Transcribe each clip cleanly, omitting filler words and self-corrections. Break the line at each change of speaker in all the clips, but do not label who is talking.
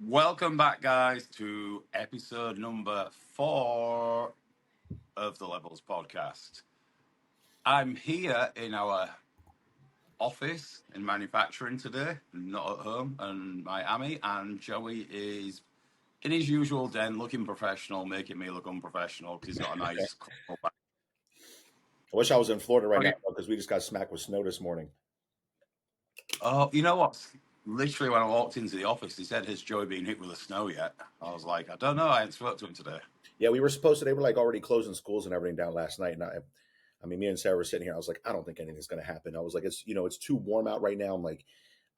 Welcome back, guys, to episode number 4 of the Levels podcast. I'm here in our office in manufacturing today, not at home in Miami, and Joey is in his usual den looking professional, making me look unprofessional because he's got a nice comfortable back.
I wish I was in Florida right now
Okay.
because we just got smacked with snow this morning.
Oh, you know what? Literally, when I walked into the office, he said, "Has Joey been hit with the snow yet?" I was like, "I don't know. I haven't spoken to him today."
Yeah, we were supposed to. They were like already closing schools and everything down last night. And I mean, me and Sarah were sitting here. I was like, I don't think anything's going to happen. I was like, it's too warm out right now. I'm like,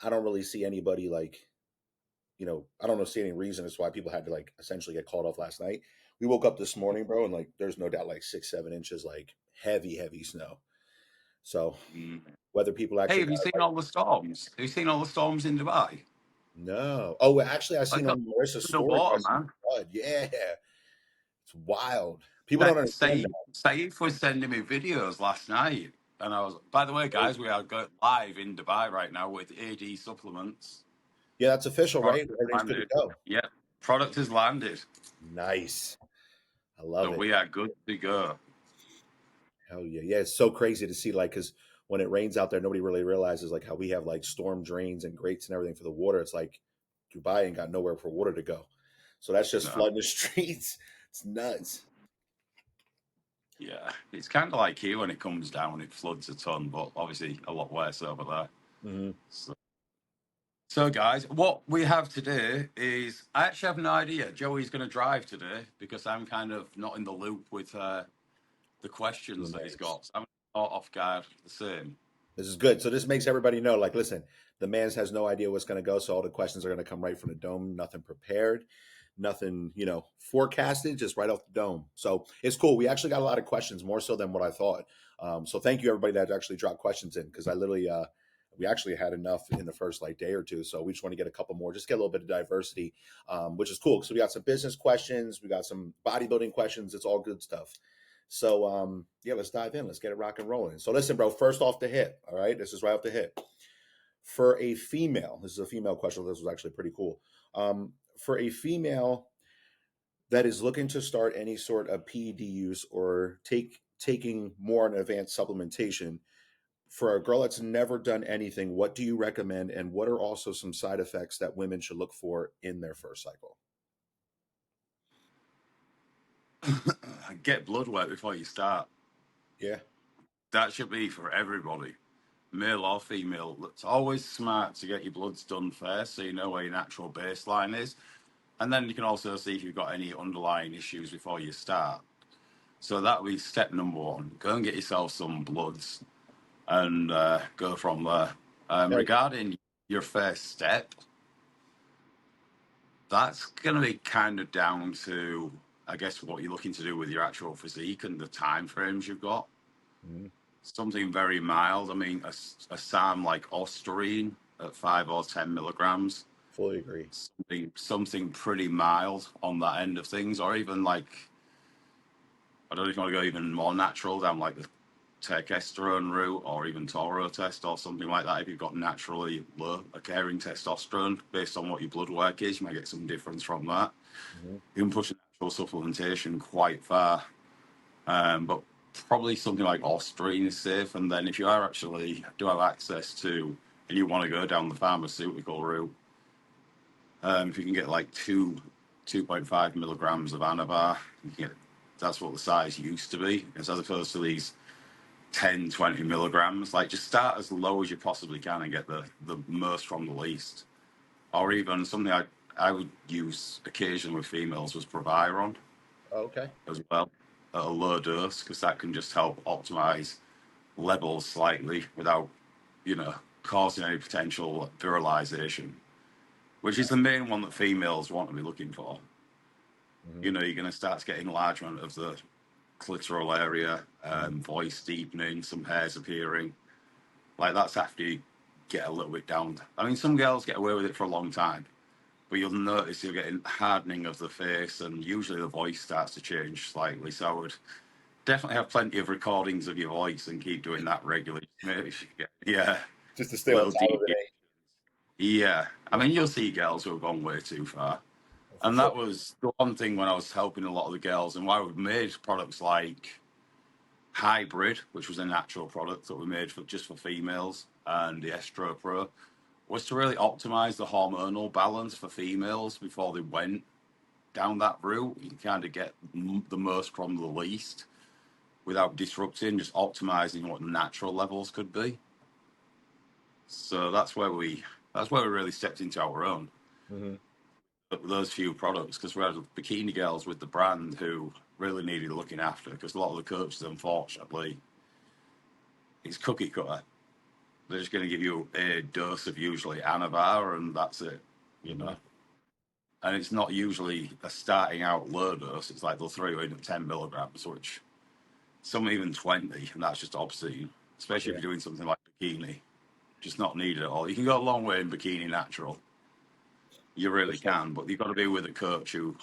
I don't really see anybody I don't know, see any reason as to why people had to like essentially get called off last night. We woke up this morning, bro, and like, there's no doubt like 6, 7 inches, like heavy, heavy snow. So
Mm.
whether people
Hey,
actually
have you
got it,
seen all the storms? Have you seen all the storms in Dubai?
no. Oh, well, actually, I
Like
seen
the
on Marissa's story
underwater,
yesterday.
man.
Yeah, it's wild. People don't understand that.
Saif was sending me videos last night, and I was. By the way, guys, we are going live in Dubai right now with AD supplements.
Yeah, that's official, right?
Product has
Everything's good to
landed.
go.
Yeah, product has landed,
Nice. I
so
love it.
we are good to go.
Hell yeah. Yeah, it's so crazy to see like cuz when it rains out there nobody really realizes like how we have like storm drains and grates and everything for the water. It's like Dubai ain't got nowhere for water to go. So that's just
No,
flooding the streets. It's nuts.
yeah, it's kind of like here when it comes down, it floods a ton, but obviously a lot worse over there.
Mhm.
So, guys, what we have today is I actually have no idea. Joey's going to drive today because I'm kind of not in the loop with the questions that he's
Nice.
got. So I'm caught off guard the same.
This is good. So this makes everybody know like listen, the man's has no idea what's going to go, so all the questions are going to come right from the dome, nothing prepared. Nothing, forecasted, just right off the dome. So it's cool. We actually got a lot of questions, more so than what I thought. So thank you everybody that actually dropped questions in because I literally we actually had enough in the first like day or two. So we just want to get a couple more, just get a little bit of diversity, which is cool. So we got some business questions, we got some bodybuilding questions. It's all good stuff. So yeah, let's dive in. Let's get it rock and rolling. So listen, bro, first off the hit. All right. This is right off the hit. For a female, this is a female question. This was actually pretty cool. For a female that is looking to start any sort of PED use or taking more on advanced supplementation, for a girl that's never done anything, what do you recommend, and what are also some side effects that women should look for in their first cycle?
Get blood work before you start.
Yeah,
That should be for everybody, male or female. It's always smart to get your bloods done first so you know where your natural baseline is. And then you can also see if you've got any underlying issues before you start. So that would be step number one. Go and get yourself some bloods and go from there.
hell
Regarding your first step, that's going to be kind of down to, I guess, what you're looking to do with your actual physique and the time frames you've got.
yeah.
Something very mild. I mean, a SAM like Ostarine at 5 or 10 milligrams.
Fully agree.
Something pretty mild on that end of things, or even like, I don't know if you want to go even more natural down like the testosterone route or even Toro test or something like that. If you've got naturally low occurring testosterone based on what your blood work is, you might get some difference from that.
Mhm.
You can push natural supplementation quite far, but probably something like Ostarine is safe. And then if you are actually do have access to and you want to go down the pharmaceutical route, if you can get like 2.5 milligrams of Anavar, you can get, that's what the size used to be, as opposed to these 10, 20 milligrams. Like, just start as low as you possibly can and get the most from the least. Or even something I would use occasionally with females was Proviron
Okay.
as well at a low dose, because that can just help optimize levels slightly without, causing any potential virilization, which is the main one that females want to be looking for.
Mhm.
You're going to start to get enlargement of the clitoral area,
Mhm.
voice deepening, some hairs appearing. Like, that's after you get a little bit down. I mean, some girls get away with it for a long time, but you'll notice you're getting hardening of the face, and usually the voice starts to change slightly. So I would definitely have plenty of recordings of your voice and keep doing that regularly. Maybe, yeah,
Just to stay on
little
top of
deep.
it.
Yeah, I
Yeah,
mean, you'll see girls who have gone way too far.
for
And
sure.
that was the one thing when I was helping a lot of the girls, and why we've made products like Hybrid, which was a natural product that we made for just for females, and the Estro Pro, was to really optimize the hormonal balance for females before they went down that route. You can kind of get the most from the least without disrupting, just optimizing what natural levels could be. So that's where we really stepped into our own.
Hmm.
Those few products, because we had bikini girls with the brand who really needed looking after, because a lot of the coaches, unfortunately, it's cookie cutter. They're just going to give you a dose of usually Anavar and that's it, you
Hmm.
know. And it's not usually a starting out low dose. It's like they'll throw you in at 10 milligrams, which some even 20, and that's just obscene, especially if
Yeah,
you're doing something like bikini. Just not needed at all. You can go a long way in bikini natural. You
for
really
sure.
can, but you've got to be with a coach who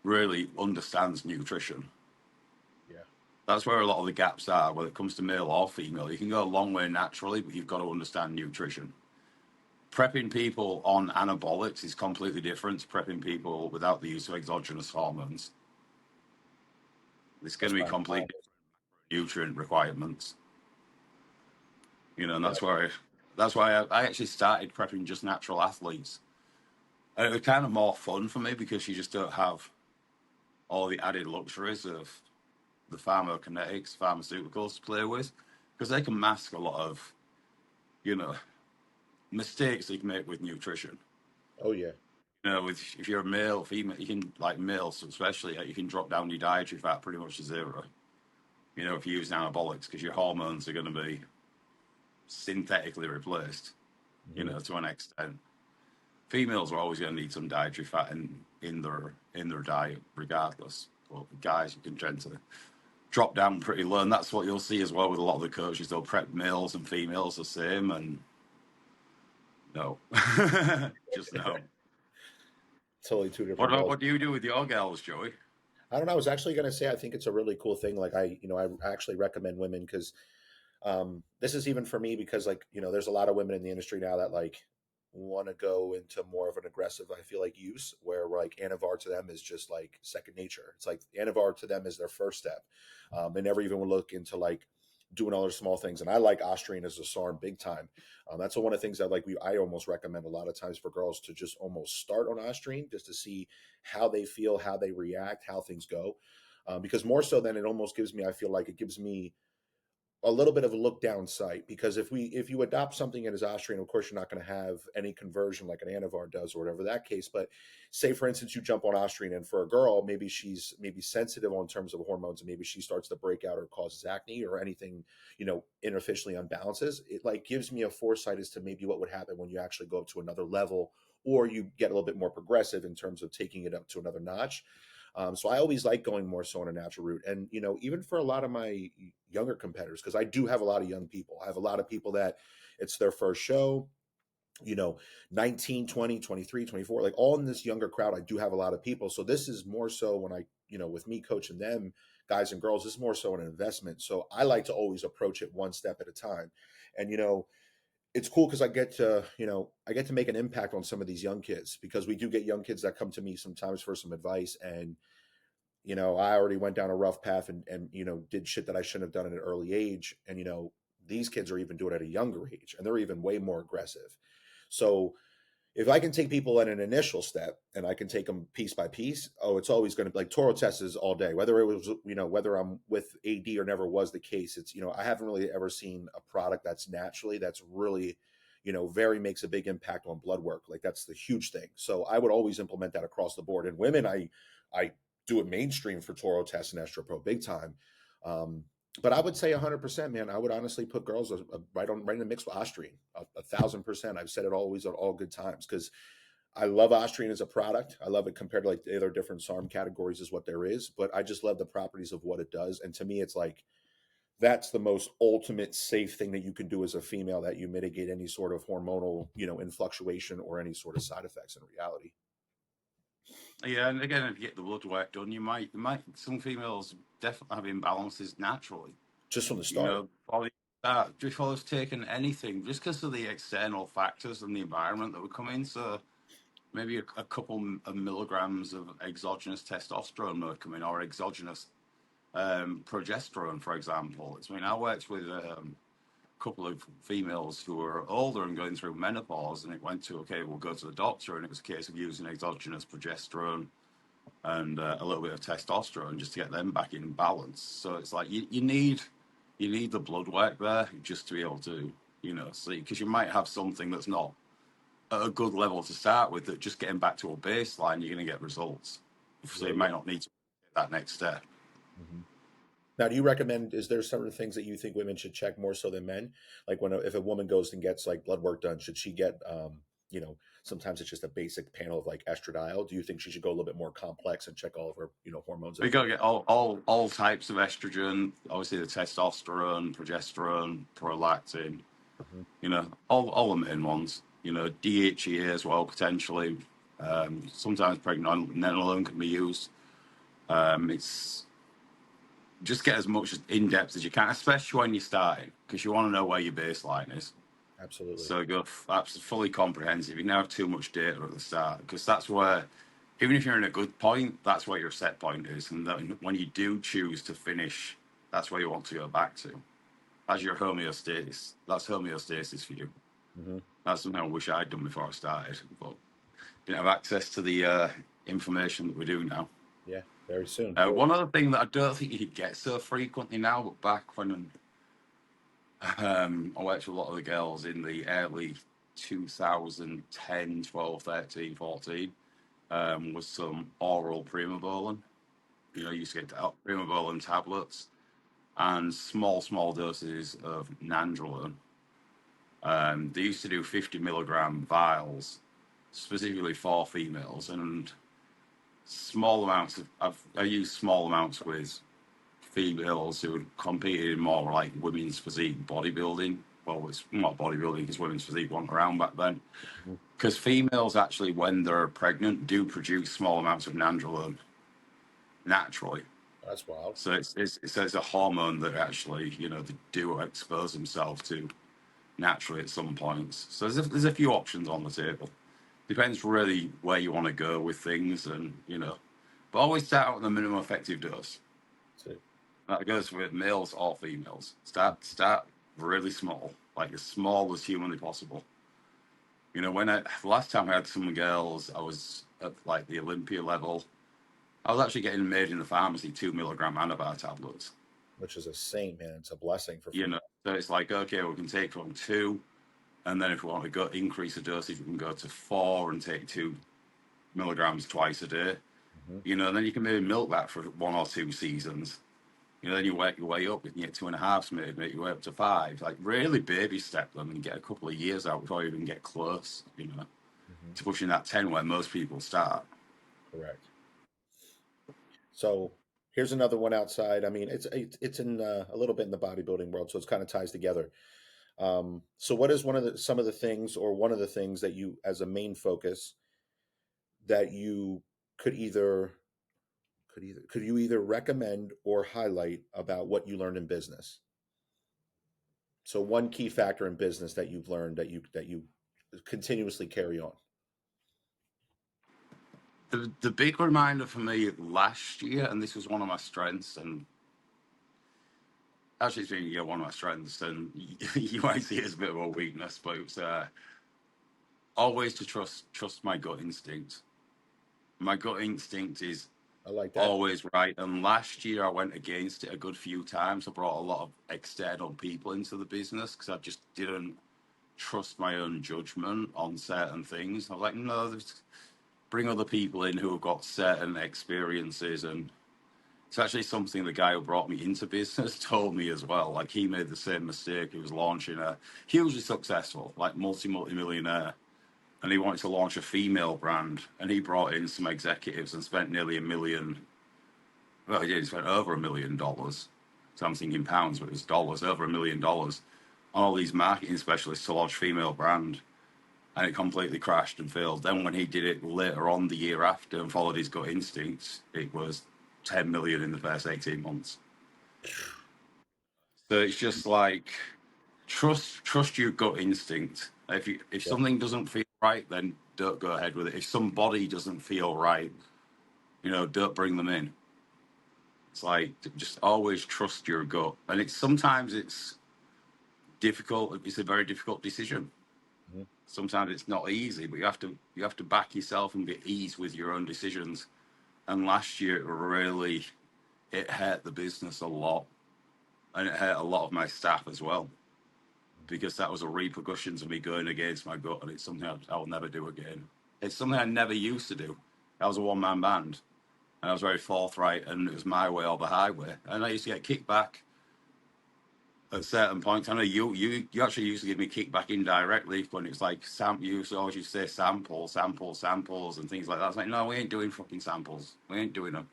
really understands nutrition.
Yeah,
That's where a lot of the gaps are, whether it comes to male or female. You can go a long way naturally, but you've got to understand nutrition. Prepping people on anabolics is completely different to prepping people without the use of exogenous hormones. It's going
that's
to be
fine.
completely nutrient requirements, and
Yeah.
that's why I actually started prepping just natural athletes. And it was kind of more fun for me because you just don't have all the added luxuries of the pharmacokinetics, pharmaceuticals to play with, because they can mask a lot of, you know, mistakes you can make with nutrition.
Oh yeah.
With if you're a male, female, you can like males especially, you can drop down your dietary fat pretty much to zero. If you use anabolics, because your hormones are going to be synthetically replaced.
Hmm.
To an extent. Females are always going to need some dietary fat in their diet, regardless. But guys, you can tend to drop down pretty low, and that's what you'll see as well with a lot of the coaches. They'll prep males and females the same, and no, just no.
Totally two
What
different
about
worlds.
what do you do with your girls, Joey?
I don't know. I was actually going to say I think it's a really cool thing. Like I actually recommend women because this is even for me because there's a lot of women in the industry now that want to go into more of an aggressive, I feel like, use where like Anavar to them is just like second nature. It's like Anavar to them is their first step. They never even would look into like doing other small things. And I like Austrian as a SARM big time. That's one of the things that I almost recommend a lot of times for girls to just almost start on Austrian just to see how they feel, how they react, how things go. Because more so than it almost gives me, I feel like it gives me a little bit of a look down sight because if you adopt something in as Austrian, of course you're not going to have any conversion like an Anavar does or whatever that case. But say for instance you jump on Austrian and for a girl maybe she's maybe sensitive on terms of hormones and maybe she starts to break out or causes acne or anything interficially unbalances. It like gives me a foresight as to maybe what would happen when you actually go up to another level or you get a little bit more progressive in terms of taking it up to another notch. So I always like going more so on a natural route. And, even for a lot of my younger competitors, because I do have a lot of young people, I have a lot of people that it's their first show, you know 19, 20, 23, 24, like all in this younger crowd. I do have a lot of people, so this is more so when I with me coaching them, guys and girls, this is more so an investment. So I like to always approach it one step at a time. And it's cool because I get to make an impact on some of these young kids because we do get young kids that come to me sometimes for some advice. And I already went down a rough path and did shit that I shouldn't have done at an early age. And these kids are even doing it at a younger age and they're even way more aggressive. So if I can take people at an initial step and I can take them piece by piece, oh, it's always going to be like Toro tests is all day. Whether it was, whether I'm with AD or never was the case, it's, I haven't really ever seen a product that's really, very makes a big impact on blood work. Like that's the huge thing. So I would always implement that across the board. And women, I do it mainstream for Toro tests and Estro Pro big time. Um, but I would say 100%, man. I would honestly put girls right in the mix with Austrian, 1,000%. I've said it always at all good times because I love Austrian as a product. I love it compared to like the other different SARM categories is what there is, but I just love the properties of what it does. And to me, it's like that's the most ultimate safe thing that you can do as a female, that you mitigate any sort of hormonal, influctuation or any sort of side effects in reality.
Yeah, and again, if you get the blood work done, you might some females definitely have imbalances naturally.
Just from the
You
start.
know, probably before I was taking anything, just because of the external factors and the environment that would come in. So maybe a couple of milligrams of exogenous testosterone might come in, or exogenous progesterone, for example. I mean, I worked with couple of females who were older and going through menopause, and it went to, okay, we'll go to the doctor, and it was a case of using exogenous progesterone and a little bit of testosterone just to get them back in balance. So it's like you need the blood work there just to be able to, see, because you might have something that's not at a good level to start with, that just getting back to a baseline, you're going to get results. So
Yeah,
you
yeah.
might not need to get that next step.
Mhm. Now, do you recommend? Is there certain things that you think women should check more so than men? Like if a woman goes and gets like blood work done, should she get? Sometimes it's just a basic panel of like estradiol. Do you think she should go a little bit more complex and check all of her hormones
We
at
got
once?
to get all types of estrogen, obviously the testosterone, progesterone, prolactin,
Hmm.
all the main ones. DHEA as well, potentially. Sometimes pregnenolone can be used. It's just get as much in depth as you can, especially when you're starting, because you want to know where your baseline is.
Absolutely.
So go fully comprehensive. You can have too much data at the start, because that's where, even if you're in a good point, that's where your set point is. And then when you do choose to finish, that's where you want to go back to. As your homeostasis. That's homeostasis for you.
Hmm.
That's something I wish I'd done before I started, but didn't have access to the information that we do now.
Yeah, very soon.
One other thing that I don't think you get so frequently now, but back when I worked with a lot of the girls in the early 2010, 12, 13, 14, was some oral primobolan. You used to get primobolan tablets and small doses of nandrolone. They used to do 50 milligram vials specifically for females, and small amounts I used small amounts with females who had competed in more like women's physique bodybuilding. Well, it's not bodybuilding because women's physique weren't around back then.
Mhm.
Because females actually, when they're pregnant, do produce small amounts of nandrolone naturally.
That's wild.
So it's a hormone that actually, they do expose themselves to naturally at some points. So there's a few options on the table. Depends really where you want to go with things, and but always start out with the minimum effective dose.
So,
That goes with males or females. Start really small, like as small as humanly possible. When the last time I had some girls, I was at like the Olympia level. I was actually getting made in the pharmacy 2 milligram Anabar tablets.
which is a saint, man. It's a blessing for
You know,
female.
so it's like, okay, we can take from two, and then if we want to go increase the dosage, we can go to four and take 2 milligrams twice a day.
Hmm.
Then you can maybe milk that for 1 or 2 seasons. Then you work your way up, and you get 2.5 maybe, make your way up to five. Like really baby step them and get a couple of years out before you even get close,
Hmm.
to pushing that 10 where most people start.
Correct. So here's another one outside. I mean, it's in a little bit in the bodybuilding world, so it's kind of ties together. So what is some of the things, or one of the things that you, as a main focus, that you could either could you either recommend or highlight about what you learned in business? So one key factor in business that you've learned that you continuously carry on.
The big reminder for me last year, and this was one of my strengths, and actually it's been one of my strengths, and you might see it as a bit of a weakness, but it was always to trust my gut instinct. My gut instinct is
I like that.
always right. And last year I went against it a good few times. I brought a lot of external people into the business because I just didn't trust my own judgment on certain things. I was like, no, bring other people in who have got certain experiences. And it's actually something the guy who brought me into business told me as well. Like he made the same mistake. He was launching a hugely successful, like multi-millionaire, and he wanted to launch a female brand, and he brought in some executives and spent nearly 1 million. Well, he spent over $1 million. So I'm thinking pounds, but it was dollars, over $1 million on all these marketing specialists to launch female brand, and it completely crashed and failed. Then when he did it later on the year after and followed his gut instincts, it was 10 million in the first 18 months. So it's just like trust your gut instinct. If
Yeah.
something doesn't feel right, then don't go ahead with it. If somebody doesn't feel right, don't bring them in. It's like just always trust your gut. And sometimes it's difficult. It's a very difficult decision.
Mhm.
Sometimes it's not easy, but you have to back yourself and be ease with your own decisions. And last year it hurt the business a lot, and it hurt a lot of my staff as well, because that was a repercussions of me going against my gut, and it's something I'll never do again. It's something I never used to do. I was a one-man band, and I was very forthright, and it was my way or the highway. And I used to get kickback at certain points. I know you actually used to give me kickback indirectly when it's like you always used to say samples and things like that. It's like, no, we ain't doing fucking samples. We ain't doing them.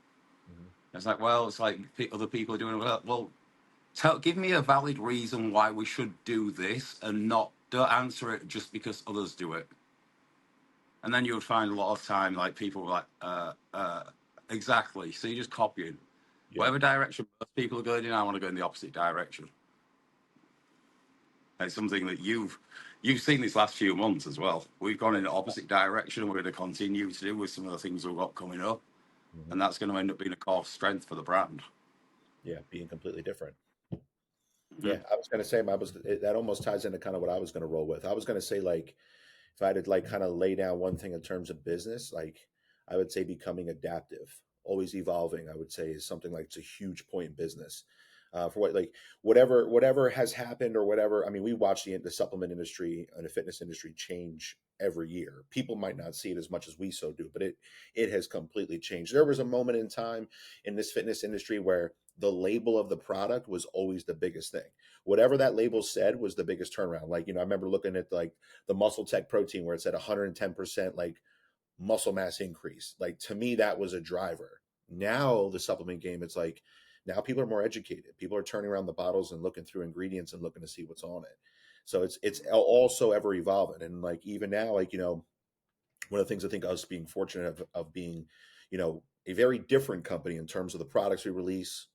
Mhm.
It's like, well, it's like other people are doing it. Well, give me a valid reason why we should do this, and don't answer it just because others do it. And then you would find a lot of time like people were like, exactly. So you're just copying.
Yeah.
Whatever direction most people are going in, I want to go in the opposite direction. It's something that you've seen these last few months as well. We've gone in the opposite direction, and we're going to continue to do with some of the things we've got coming up,
Mhm.
and that's going to end up being a core strength for the brand.
Yeah. Being completely different.
Hmm.
Yeah. I was going to say, that almost ties into kind of what I was going to roll with. I was going to say, like, if I had to like kind of lay down one thing in terms of business, like I would say becoming adaptive, always evolving, I would say is something like it's a huge point in business. For what like whatever has happened or whatever. I mean, we watch the supplement industry and the fitness industry change every year. People might not see it as much as we so do, but it has completely changed. There was a moment in time in this fitness industry where the label of the product was always the biggest thing. Whatever that label said was the biggest turnaround. Like, I remember looking at like the muscle tech protein where it's at 110% like muscle mass increase. Like, to me, that was a driver. Now the supplement game, it's like now people are more educated. People are turning around the bottles and looking through ingredients and looking to see what's on it. So it's also ever evolving. And like even now, like, one of the things I think us being fortunate of being, a very different company in terms of the products we release,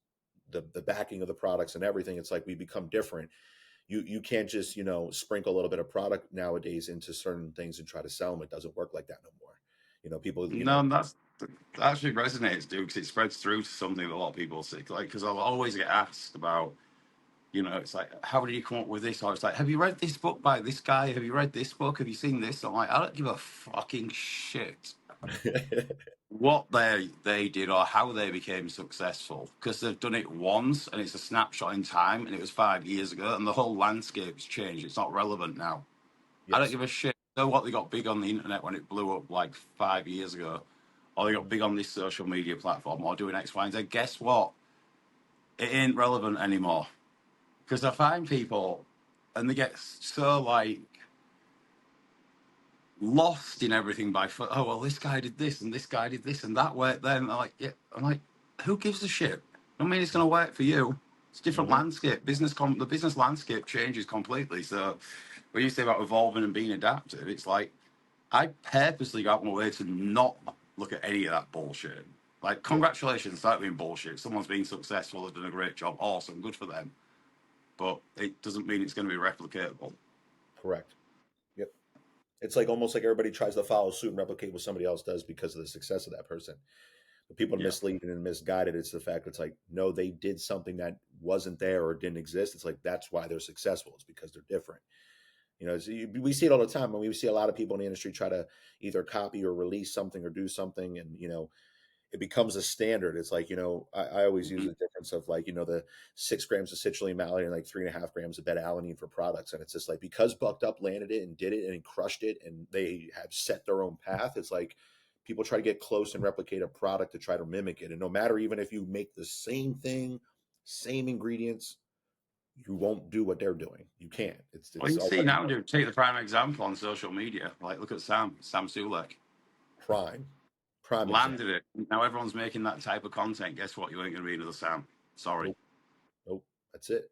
the backing of the products and everything. It's like we become different. You can't just sprinkle a little bit of product nowadays into certain things and try to sell them. It doesn't work like that no more. People.
No, that actually resonates, dude, because it spreads through to something that a lot of people see. Like, because I'll always get asked about, it's like, how did you come up with this? Or it's like, have you read this book by this guy? Have you read this book? Have you seen this? I'm like, I don't give a fucking shit what they did or how they became successful, because they've done it once and it's a snapshot in time, and it was 5 years ago, and the whole landscape's changed. It's not relevant now. I don't
Yes.
give a shit. So what, they got big on the internet when it blew up like 5 years ago, or they got
Mhm.
big on this social media platform, or doing X, Y, and Z. Guess what? It ain't relevant anymore, because I find people and they get so like lost in everything oh well, this guy did this and this guy did this and that worked then. I'm like, yeah. I'm like, who gives a shit? I mean, it's going to work for you. It's a different
Mhm.
landscape. The business landscape changes completely. So when you say about evolving and being adaptive, it's like I purposely got my way to not look at any of that bullshit. Like,
Yeah.
congratulations, that being bullshit. Someone's been successful, they've done a great job, awesome, good for them. But it doesn't mean it's going to be replicatable.
Correct. Yep. It's like almost like everybody tries to follow suit and replicate what somebody else does because of the success of that person. But people are
Yeah.
misleading and misguided. It's the fact it's like, no, they did something that wasn't there or didn't exist. It's like that's why they're successful. It's because they're different. We see it all the time, and we see a lot of people in the industry try to either copy or release something or do something, and it becomes a standard. It's like, I always use
Mhm.
the difference of like, the 6 grams of citrulline malate and like 3.5 grams of beta alanine for products. And it's just like, because Bucked Up landed it and did it and crushed it and they have set their own path, it's like people try to get close and replicate a product to try to mimic it. And no matter, even if you make the same thing, same ingredients, you won't do what they're doing. You can't.
Well,
It's
you see
already
now, dude, take the prime example on social media. Like, look at Sam Sulek.
prime, prime example.
Landed it. Now everyone's making that type of content. Guess what? You ain't going to be another Sam. Sorry.
Nope. Nope. That's it.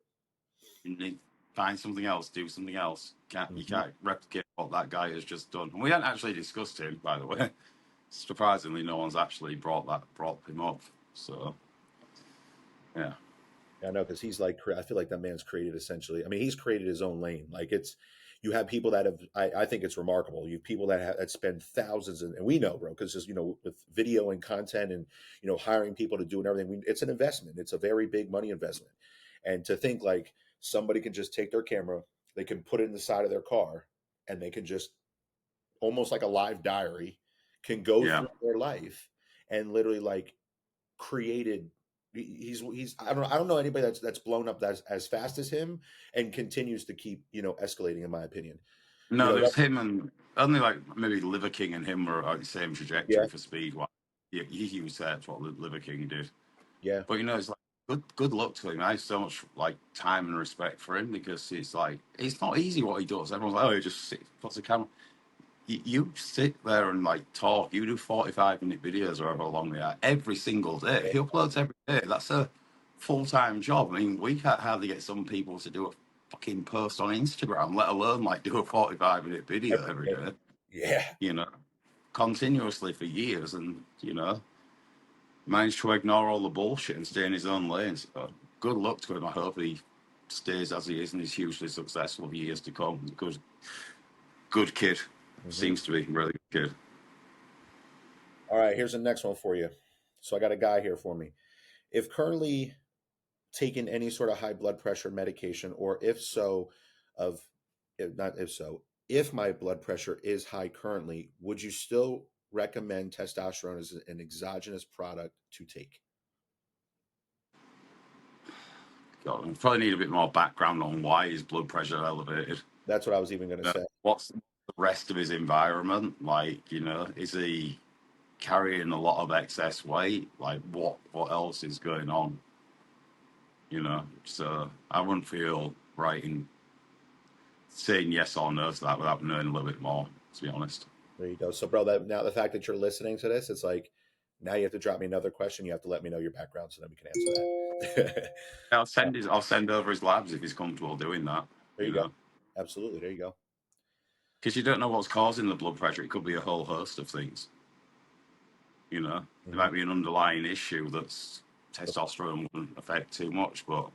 You need find something else, do something else. You
Mhm.
can't replicate what that guy has just done. And we hadn't actually discussed him, by the way. Surprisingly, no one's actually brought him up. So yeah.
I know, because he's like, I feel like that man's created essentially. I mean, he's created his own lane. Like it's, you have people that have. I think it's remarkable. You have people that spend thousands, and we know, bro, because just with video and content, and hiring people to do and everything. It's an investment. It's a very big money investment, and to think like somebody can just take their camera, they can put it in the side of their car, and they can just almost like a live diary, can go
Yeah.
through their life and literally like created he's I don't know anybody that's blown up as fast as him and continues to keep escalating, in my opinion.
No, there's
That's
him and only like maybe Liver King and him were on the same
yeah,
trajectory for speed. Yeah, he was that's what Liver King did.
yeah,
But it's like good luck to him. I have so much like time and respect for him because it's like it's not easy what he does. Everyone's like, oh, he just puts a camera. You sit there and like talk. You do 45-minute videos or however long they are every single day.
yeah,
He uploads every day. That's a full-time job. I mean, we can't hardly get some people to do a fucking post on Instagram, let alone like do a 45-minute video
every
every
day.
day.
Yeah.
You know, continuously for years, and managed to ignore all the bullshit and stay in his own lane. So good luck to him. I hope he stays as he is and is hugely successful for years to come. Good kid.
Hmm.
Seems to be a really good kid.
All right, here's the next one for you. So I got a guy here for me. If currently taking any sort of high blood pressure medication, or if so, of if not if so, if my blood pressure is high currently, would you still recommend testosterone as an exogenous product to take?
God, I probably need a bit more background on why his blood pressure elevated.
That's what I was even going to say.
What's the rest of his environment like? Is he carrying a lot of excess weight? Like, what else is going on? So I wouldn't feel right in saying yes or no to that without knowing a little bit more. To be honest,
There you go. So, bro, that now the fact that you're listening to this, it's like now you have to drop me another question. You have to let me know your background so then we can answer that.
I'll send over his labs if he's comfortable doing that.
There you go. Absolutely. There you go.
Because you don't know what's causing the blood pressure. It could be a whole host of things. There
Hmm.
might be an underlying issue that's testosterone wouldn't affect too much, but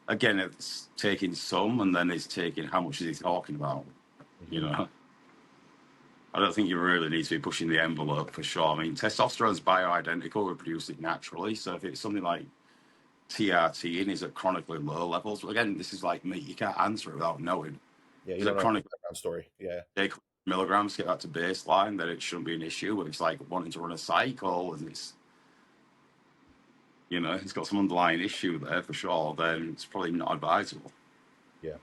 again, it's taking some, and then it's taking how much is he talking about. You
Hmm.
know, I don't think you really need to be pushing the envelope for sure. I mean, testosterone's bioidentical; we produce it naturally. So if it's something like TRT and is at chronically low levels, well, again, this is like me; you can't answer it without knowing.
Yeah, you
Is
don't
it
know the
chronic
background story. Yeah.
milligrams get that to baseline? Then it shouldn't be an issue. But it's like wanting to run a cycle, and it's got some underlying issue there for sure. Then it's probably not advisable.
Yeah.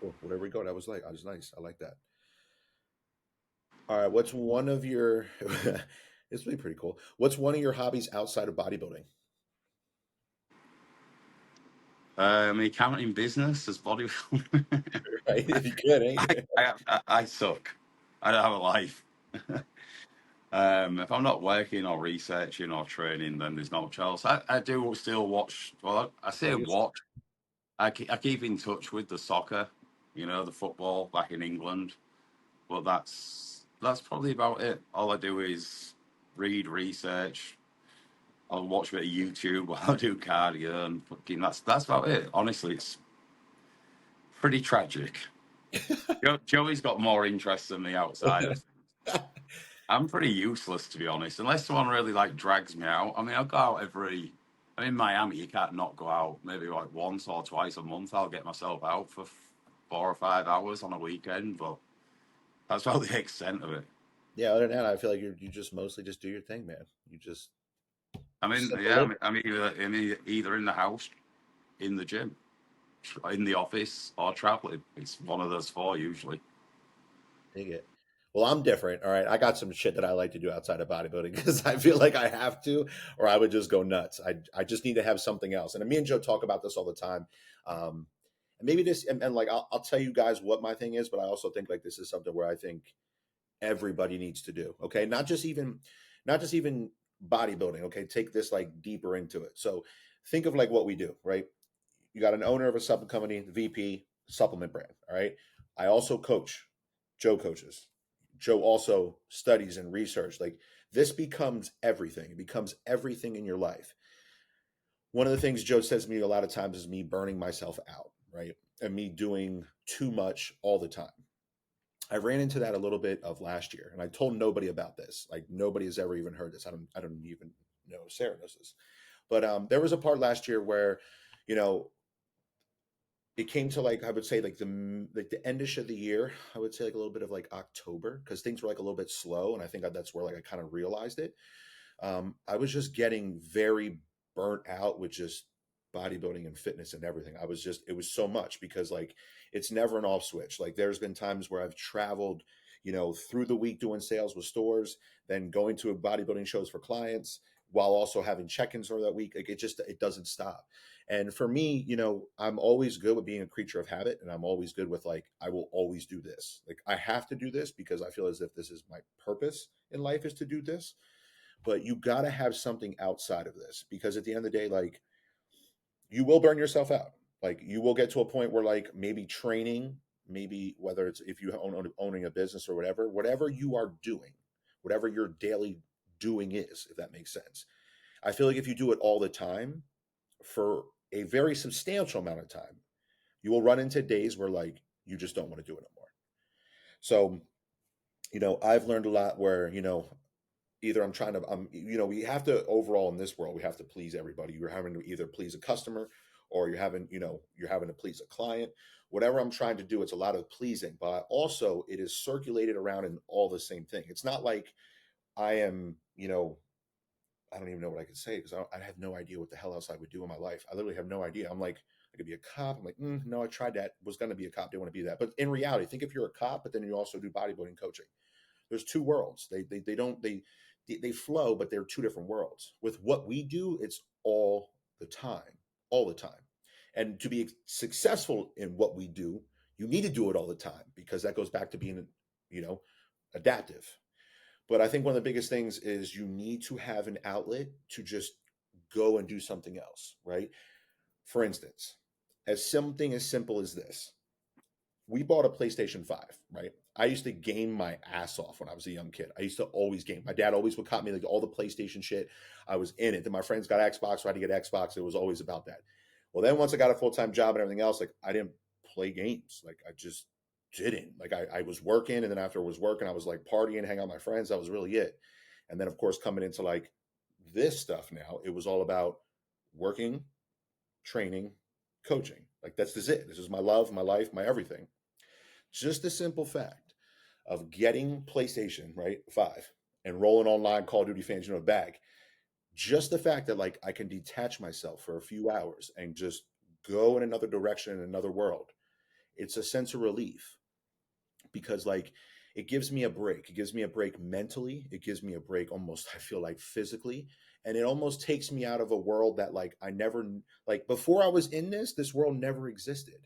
Cool. Well, there we go. That was nice. I like that. All right. What's one of your, this would be pretty cool. What's one of your hobbies outside of bodybuilding?
I mean, counting business as body.
Right. If you could,
I,
eh?
I suck. I don't have a life. If I'm not working or researching or training, then there's not much else. I do still watch. Well, I
Oh,
say
you're,
watch. I keep in touch with the soccer, the football back in England. But that's probably about it. All I do is read, research. I'll watch a bit of YouTube while I do cardio, and fucking that's about it. Honestly, it's pretty tragic. Joey's got more interest than me outside of. I'm pretty useless to be honest, unless someone really like drags me out. I mean, I'll go out every. I'm in Miami. You can't not go out. Maybe like once or twice a month. I'll get myself out for 4 or 5 hours on a weekend, but that's about the extent of it.
yeah. Other than that, I feel like you just mostly just do your thing, man. You just
I mean,
simple
yeah,
living.
I'm either in the house, in the gym, in the office, or traveling. It's one of those four usually.
Dig it. Well, I'm different. All right. I got some shit that I like to do outside of bodybuilding because I feel like I have to, or I would just go nuts. I just need to have something else. And me and Joe talk about this all the time. And maybe this, and like, I'll tell you guys what my thing is, but I also think like this is something where I think everybody needs to do. Okay. Not just even bodybuilding. Okay. Take this like deeper into it. So think of like what we do, right? You got an owner of a supplement company, the VP, supplement brand. All right. I also coach. Joe coaches. Joe also studies and research. Like this becomes everything. It becomes everything in your life. One of the things Joe says to me a lot of times is me burning myself out, right? And me doing too much all the time. I ran into that a little bit of last year, and I told nobody about this. Like nobody has ever even heard this. I don't even know if Sarah knows this. But there was a part last year where, you know, it came to like I would say like the endish of the year. I would say like a little bit of like October because things were like a little bit slow, and I think that's where like I kind of realized it. I was just getting very burnt out with just bodybuilding and fitness and everything. It was so much because like it's never an off switch. Like there's been times where I've traveled, through the week doing sales with stores, then going to bodybuilding shows for clients while also having check-ins for that week. Like it doesn't stop. And for me, I'm always good with being a creature of habit, and I'm always good with like I will always do this. Like I have to do this because I feel as if this is my purpose in life is to do this, but you got to have something outside of this because at the end of the day, like you will burn yourself out. Like you will get to a point where like maybe training, maybe whether it's if you owning a business or whatever you are doing, whatever your daily doing is, if that makes sense. I feel like if you do it all the time for a very substantial amount of time, you will run into days where like you just don't want to do it anymore. So, I've learned a lot where, either I'm trying to we have to overall in this world we have to please everybody. You're having to either please a customer or you're having to please a client. Whatever I'm trying to do, it's a lot of pleasing, but also it is circulated around in all the same thing. It's not like I am, I don't even know what I could say because I have no idea what the hell else I would do in my life. I literally have no idea. I'm like, I could be a cop. I'm like, no, I tried that. Was going to be a cop. Didn't want to be that. But in reality, think if you're a cop, but then you also do bodybuilding coaching. There's two worlds. They flow, but they're two different worlds. With what we do, it's the time, all the time. And to be successful in what we do, you need to do it all the time because that goes back to being, you know, adaptive. But I think one of the biggest things is you need to have an outlet to just go and do something else, right? For instance, as something as simple as this, we bought a PlayStation 5, right? I used to game my ass off when I was a young kid. I used to always game. My dad always would cop me like all the PlayStation shit. I was in it. Then my friends got Xbox, so I had to get Xbox. It was always about that. Well, then once I got a full time job and everything else, like I didn't play games. Like I just didn't. Like I was working, and then after I was working, I was like partying, hang out with my friends. That was really it. And then of course coming into like this stuff now, it was all about working, training, coaching. Like that's just it. This is my love, my life, my everything. Just the simple fact of getting PlayStation, right, 5 and rolling online Call of Duty fans, a bag. Just the fact that like I can detach myself for a few hours and just go in another direction in another world. It's a sense of relief because like it gives me a break. It gives me a break mentally. It gives me a break almost I feel like physically, and it almost takes me out of a world that like I never like before I was in this world never existed.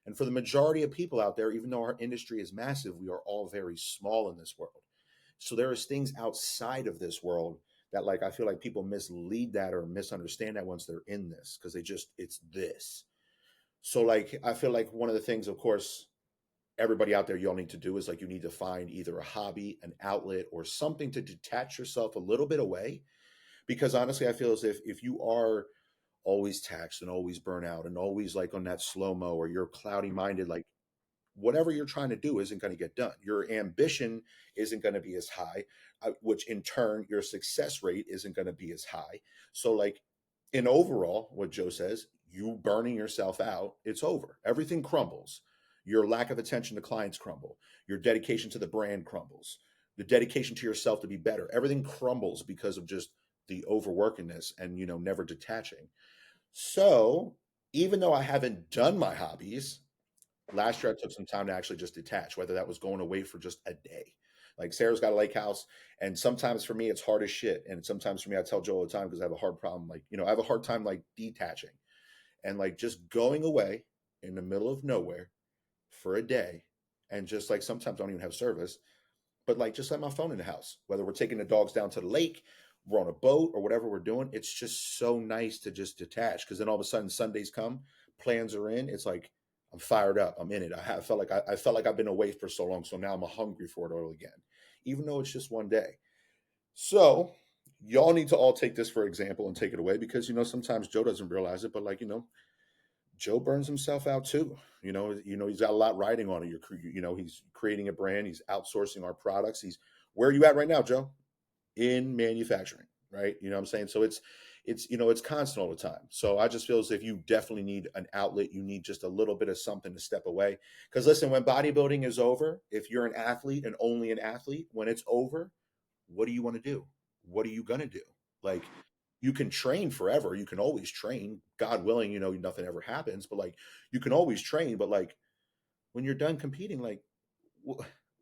And for the majority of people out there, even though our industry is massive, we are all very small in this world. So there is things outside of this world that like I feel like people mislead that or misunderstand that once they're in this because it's this. So like I feel like one of the things, of course, everybody out there, y'all need to do is like you need to find either a hobby, an outlet, or something to detach yourself a little bit away. Because honestly, I feel as if you are always taxed and always burn out and always like on that slow mo or you're cloudy minded, like whatever you're trying to do isn't going to get done. Your ambition isn't going to be as high, which in turn, your success rate isn't going to be as high. So, like, in overall, what Joe says, you burning yourself out, it's over. Everything crumbles. Your lack of attention to clients crumble. Your dedication to the brand crumbles. The dedication to yourself to be better. Everything crumbles because of just the overworkingness and, never detaching. So, even though I haven't done my hobbies, last year I took some time to actually just detach, whether that was going away for just a day. Like Sarah's got a lake house, and sometimes for me it's hard as shit. And sometimes for me, I tell Joe all the time because I have a hard problem, like, I have a hard time like detaching and like just going away in the middle of nowhere for a day. And just like sometimes I don't even have service, but like just let my phone in the house, whether we're taking the dogs down to the lake, we're on a boat or whatever we're doing. It's just so nice to just detach because then all of a sudden Sundays come, plans are in. It's like I'm fired up. I'm in it. I felt like I've been away for so long, so now I'm hungry for it all again, even though it's just one day. So y'all need to all take this for example and take it away because sometimes Joe doesn't realize it, but like Joe burns himself out too. He's got a lot riding on it. He's creating a brand. He's outsourcing our products. Where are you at right now, Joe? In manufacturing, right? You know what I'm saying? So it's constant all the time. So I just feel as if you definitely need an outlet. You need just a little bit of something to step away. Because listen, when bodybuilding is over, if you're an athlete and only an athlete, when it's over, what do you want to do? What are you gonna do? Like you can train forever. You can always train. God willing, nothing ever happens, but like you can always train. But like when you're done competing, like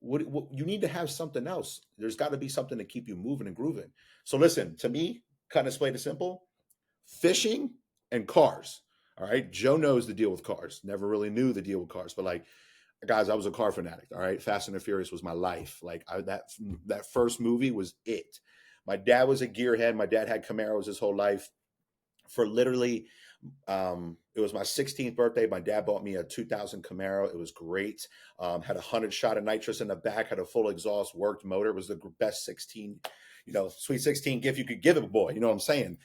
what you need to have something else. There's got to be something to keep you moving and grooving. So listen, to me, kind of plain and simple, fishing and cars. All right. Joe knows the deal with cars. Never really knew the deal with cars, but like guys, I was a car fanatic. All right. Fast and the Furious was my life. Like that first movie was it. My dad was a gearhead. My dad had Camaros his whole life. For literally, it was my 16th birthday. My dad bought me a 2000 Camaro. It was great. Had 100 shot of nitrous in the back. Had a full exhaust, worked motor. It was the best 16, sweet 16 gift you could give a boy. You know what I'm saying?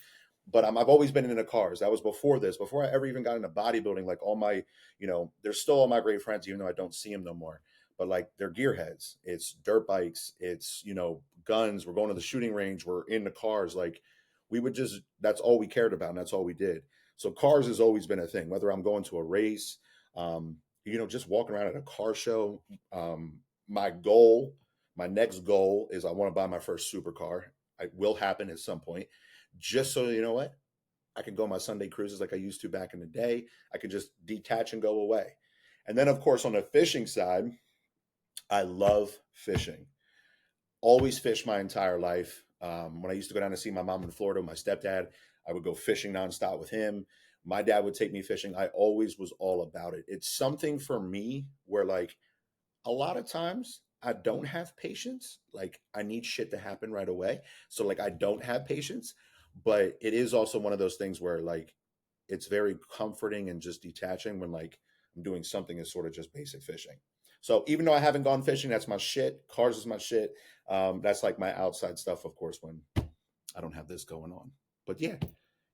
But I've always been into cars. That was before this. Before I ever even got into bodybuilding. Like all my, they're still all my great friends, even though I don't see them no more. But like they're gearheads. It's dirt bikes. It's guns. We're going to the shooting range. We're in the cars. Like that's all we cared about, and that's all we did. So cars has always been a thing. Whether I'm going to a race, just walking around at a car show. My next goal is I want to buy my first supercar. It will happen at some point. Just so you know what, I can go on my Sunday cruises like I used to back in the day. I could just detach and go away. And then, of course, on the fishing side, I love fishing. Always fished my entire life. When I used to go down to see my mom in Florida, my stepdad, I would go fishing nonstop with him. My dad would take me fishing. I always was all about it. It's something for me where like a lot of times I don't have patience. Like I need shit to happen right away. So like I don't have patience, but it is also one of those things where like it's very comforting and just detaching when like I'm doing something as sort of just basic fishing. So even though I haven't gone fishing, that's my shit. Cars is my shit. That's like my outside stuff, of course, when I don't have this going on. But yeah,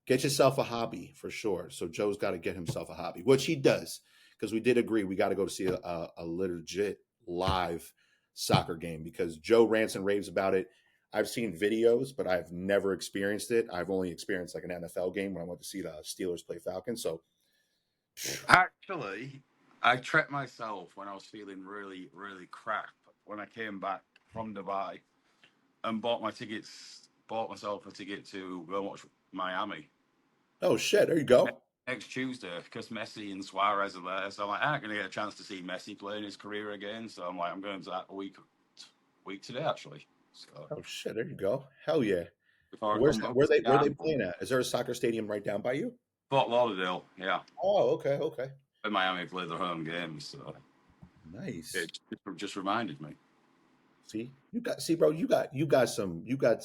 get yourself a hobby for sure. So Joe's got to get himself a hobby, which he does, because we did agree we got to go to see a legit live soccer game because Joe rants and raves about it. I've seen videos, but I've never experienced it. I've only experienced like an NFL game when I went to see the Steelers play Falcons. So
Actually, I treated myself when I was feeling really, really crap when I came back from Dubai and bought myself a ticket to go and watch Miami
oh shit, there you go.
next Tuesday because Messi and Suarez are there. So I'm like, I'm going to get a chance to see Messi play in his career again. So I'm like, I'm going to that week today, actually. So
Oh shit, there you go. Hell yeah.
before I
Where's
come back,
where they
yeah,
playing at? Is there a soccer stadium right down by you?
Fort Lauderdale, yeah.
Oh, okay, okay.
And Miami play their home games, so
Nice.
it just reminded me.
Bro, you got some, you got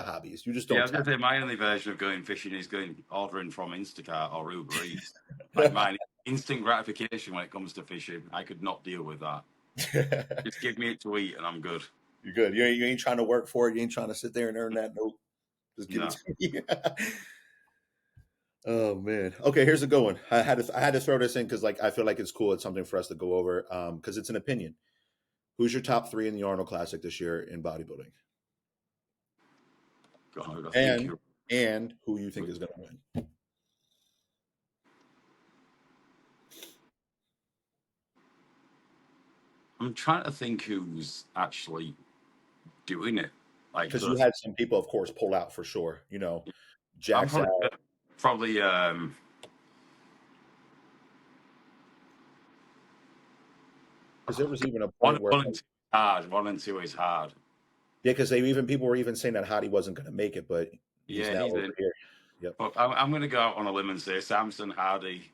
hobbies. You just
Yeah, I
don't
was gonna
tap.
say my only version of going fishing is going ordering from Instacart or Uber Eats. Like mine, instant gratification when it comes to fishing. I could not deal with that. Just give me it to eat and I'm good.
You're good. You ain't trying to work for it. You ain't trying to sit there and earn that. Nope. Just give it
No.
to me. Oh man. Okay, here's a good one. I had to throw this in because like I feel like it's cool. It's something for us to go over. Because it's an opinion. Who's your top three in the Arnold Classic this year in bodybuilding?
God, I think
And
you're.
and who you think is gonna win?
I'm trying to think who's actually doing it. Like,
Because you had some people, of course, pull out for sure.
I'm
Jack's out.
probably
Because there was even a
one,
point where
one and two is hard. One and two is hard.
yeah, because people were even saying that Hottie wasn't going to make it, but he's
Yeah,
now
he's
over
in.
here. Yep.
But I'm going to go out on a limb and say Samson Hardy.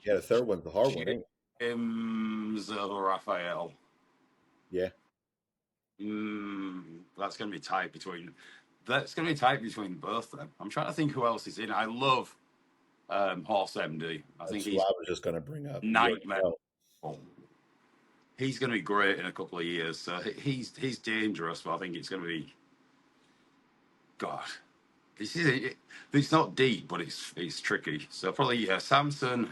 Yeah, the third one's the hard one, ain't it?
James Raphael.
Yeah.
That's going to be tight between. That's going to be tight between both of them. I'm trying to think who else is in. I love Horse MD. I think
That's who
he's
I was just going to bring up. You already
nightmare.
know.
he's going to be great in a couple of years. So he's dangerous, but I think it's going to be God. This is it's not deep, but it's tricky. So probably Samson,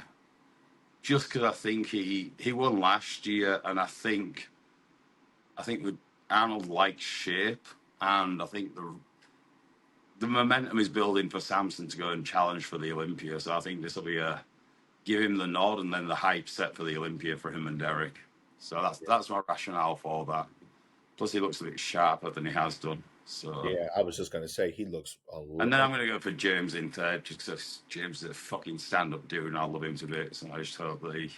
just because I think he won last year, and I think with Arnold likes shape, and I think the momentum is building for Samson to go and challenge for the Olympia. So I think this will be a give him the nod, and then the hype set for the Olympia for him and Derek. So that's my rationale for that. Plus, he looks a bit sharper than he has done. So,
Yeah, I was just gonna say he looks a
and then
lot.
I'm going to go for James in third, just because James is a fucking stand-up dude, and I love him to bits. And I just hope that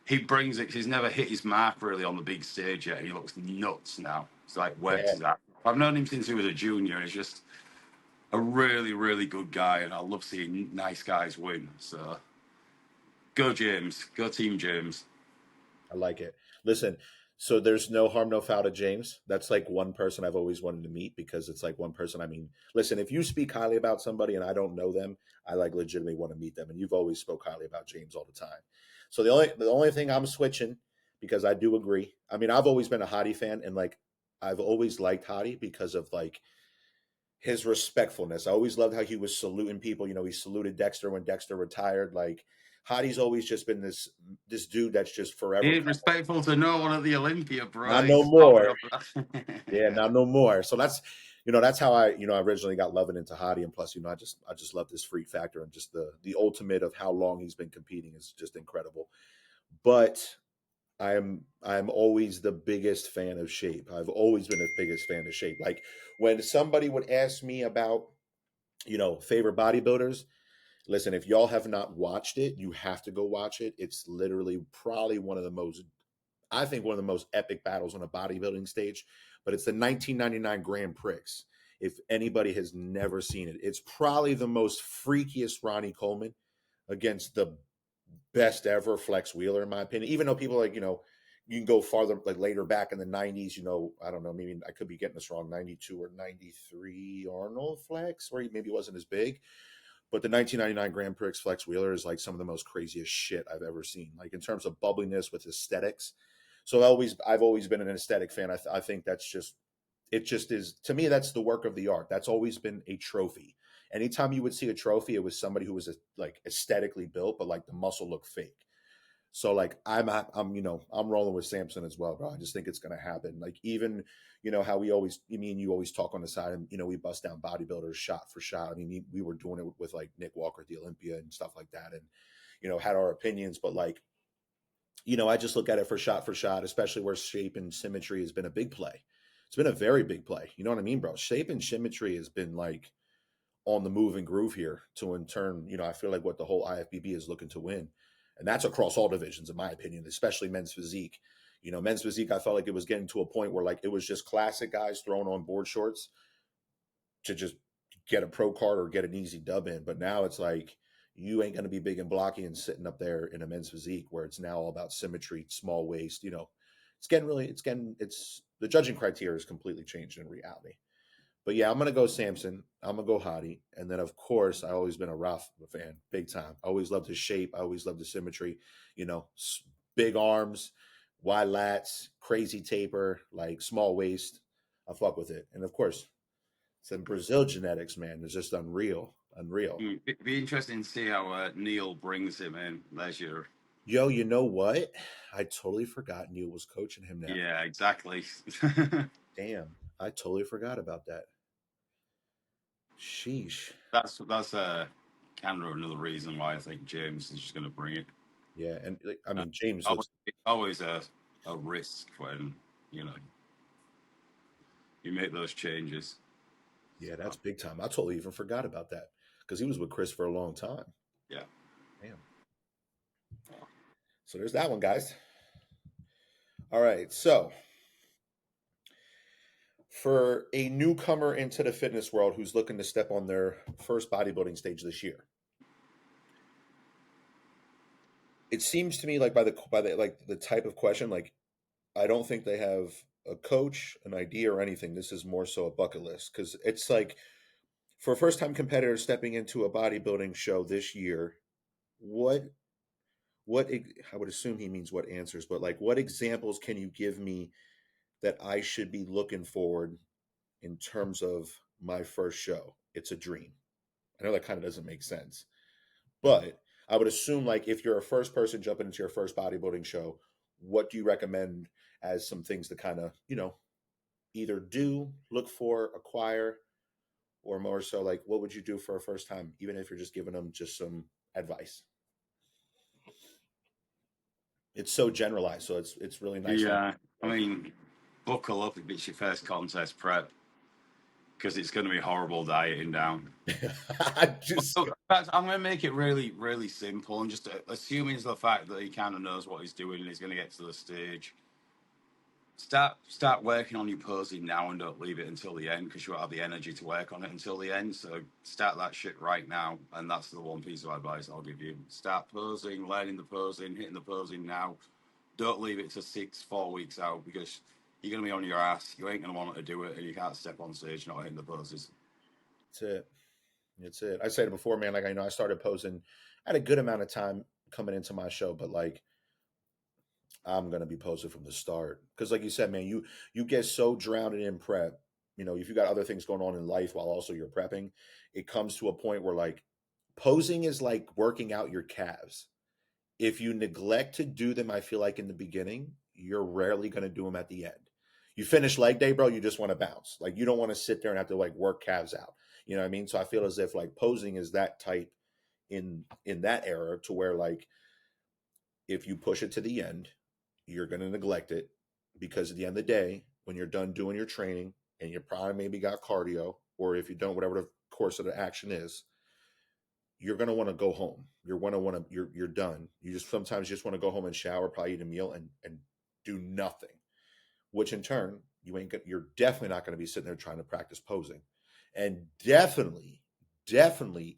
he brings it. 'Cause he's never hit his mark really on the big stage yet, and he looks nuts now. It's like, where's
Yeah,
his at? I've known him since he was a junior, and he's just a really, really good guy, and I love seeing nice guys win. So, go James, go Team James.
I like it. Listen, so there's no harm, no foul to James. That's like one person I've always wanted to meet because it's like one person. I mean, listen, if you speak highly about somebody and I don't know them, I like legitimately want to meet them. And you've always spoke highly about James all the time. So the only thing I'm switching because I do agree. I mean, I've always been a Hottie fan and like I've always liked Hottie because of like his respectfulness. I always loved how he was saluting people. You know, he saluted Dexter when Dexter retired. Like Hottie's always just been this dude that's just
He
forever.
ain't respectful to no one at the Olympia, bro.
Not no
He's popping
more.
up that.
Yeah, not no more. So that's how I originally got loving into Hottie, and plus, I just love this freak factor and just the ultimate of how long he's been competing is just incredible. But I'm always the biggest fan of Shape. I've always been the biggest fan of Shape. Like when somebody would ask me about favorite bodybuilders, listen, if y'all have not watched it, you have to go watch it. It's literally probably I think one of the most epic battles on a bodybuilding stage, but it's the 1999 Grand Prix. If anybody has never seen it, it's probably the most freakiest Ronnie Coleman against the best ever Flex Wheeler, in my opinion. Even though people you can go farther, like later back in the 90s, I don't know, maybe I could be getting this wrong, 92 or 93 Arnold Flex, where he maybe wasn't as big. But the 1999 Grand Prix Flex Wheeler is like some of the most craziest shit I've ever seen. Like in terms of bubbliness with aesthetics. So I've always been an aesthetic fan. I think it just is, to me, that's the work of the art. That's always been a trophy. Anytime you would see a trophy, it was somebody who was like aesthetically built, but like the muscle looked fake. So like I'm rolling with Samson as well, bro. I just think it's gonna happen. Like even how me and you always talk on the side, and we bust down bodybuilders shot for shot. I mean, we were doing it with like Nick Walker at the Olympia and stuff like that, and had our opinions, but like I just look at it for shot, especially where shape and symmetry has been a big play. It's been a very big play. You know what I mean, bro? Shape and symmetry has been like on the move and groove here to in turn, I feel like what the whole IFBB is looking to win. And that's across all divisions, in my opinion, especially men's physique. Men's physique, I felt like it was getting to a point where like it was just classic guys throwing on board shorts to just get a pro card or get an easy dub in. But now it's like you ain't going to be big and blocky and sitting up there in a men's physique where it's now all about symmetry, small waist. It's the judging criteria is completely changed in reality. But yeah, I'm gonna go Samson. I'm gonna go Hottie, and then of course I always been a Ralph fan, big time. I always loved his shape. I always loved the symmetry. Big arms, wide lats, crazy taper, like small waist. I fuck with it, and of course some Brazil genetics, man, is just unreal, unreal.
Be interesting to see how Neil brings him in this year.
Yo, you know what? I totally forgot Neil was coaching him now.
Yeah, exactly.
Damn, I totally forgot about that. Sheesh.
that's kind of another reason why I think James is just going to bring it.
Yeah, and like, I
Uh,
mean James
always,
looks.
always a risk when you know you make those changes.
Yeah,
So,
that's big time. I totally even forgot about that because he was with Chris for a long time.
yeah.
Damn. So there's that one, guys. All right. So for a newcomer into the fitness world who's looking to step on their first bodybuilding stage this year, it seems to me like by the like the type of question, like I don't think they have a coach, an idea, or anything. This is more so a bucket list because it's like for a first time competitor stepping into a bodybuilding show this year, what I would assume he means what answers, but like what examples can you give me that I should be looking forward in terms of my first show? It's a dream. I know that kind of doesn't make sense, but I would assume like if you're a first person jumping into your first bodybuilding show, what do you recommend as some things to kind of, either do, look for, acquire, or more so like what would you do for a first time, even if you're just giving them just some advice? It's so generalized, so it's really nice and
Yeah, I mean, buckle up if it's your first contest prep because it's going to be horrible dieting down.
I just
Well, I'm going to make it really, really simple and just assuming the fact that he kind of knows what he's doing and he's going to get to the stage. Start working on your posing now and don't leave it until the end because you won't have the energy to work on it until the end. So start that shit right now, and that's the one piece of advice I'll give you. Start posing, learning the posing, hitting the posing now. Don't leave it to 4 weeks out because you're gonna be on your ass. You ain't gonna want to do it, and you can't step on stage not hitting the poses.
that's it. That's it. I said it before, man. Like I started posing. I had a good amount of time coming into my show, but like I'm gonna be posing from the start because, like you said, man, you get so drowned in prep. If you got other things going on in life while also you're prepping, it comes to a point where like posing is like working out your calves. If you neglect to do them, I feel like in the beginning, you're rarely going to do them at the end. You finish leg day, bro, you just want to bounce. Like you don't want to sit there and have to like work calves out. You know what I mean? So I feel as if like posing is that type in that era to where like if you push it to the end, you're going to neglect it because at the end of the day, when you're done doing your training and you probably maybe got cardio, or if you don't, whatever the course of the action is, you're going to want to go home. You're going to want to you're done. You just sometimes just want to go home and shower, probably eat a meal and do nothing. Which in turn, you're definitely not going to be sitting there trying to practice posing. And definitely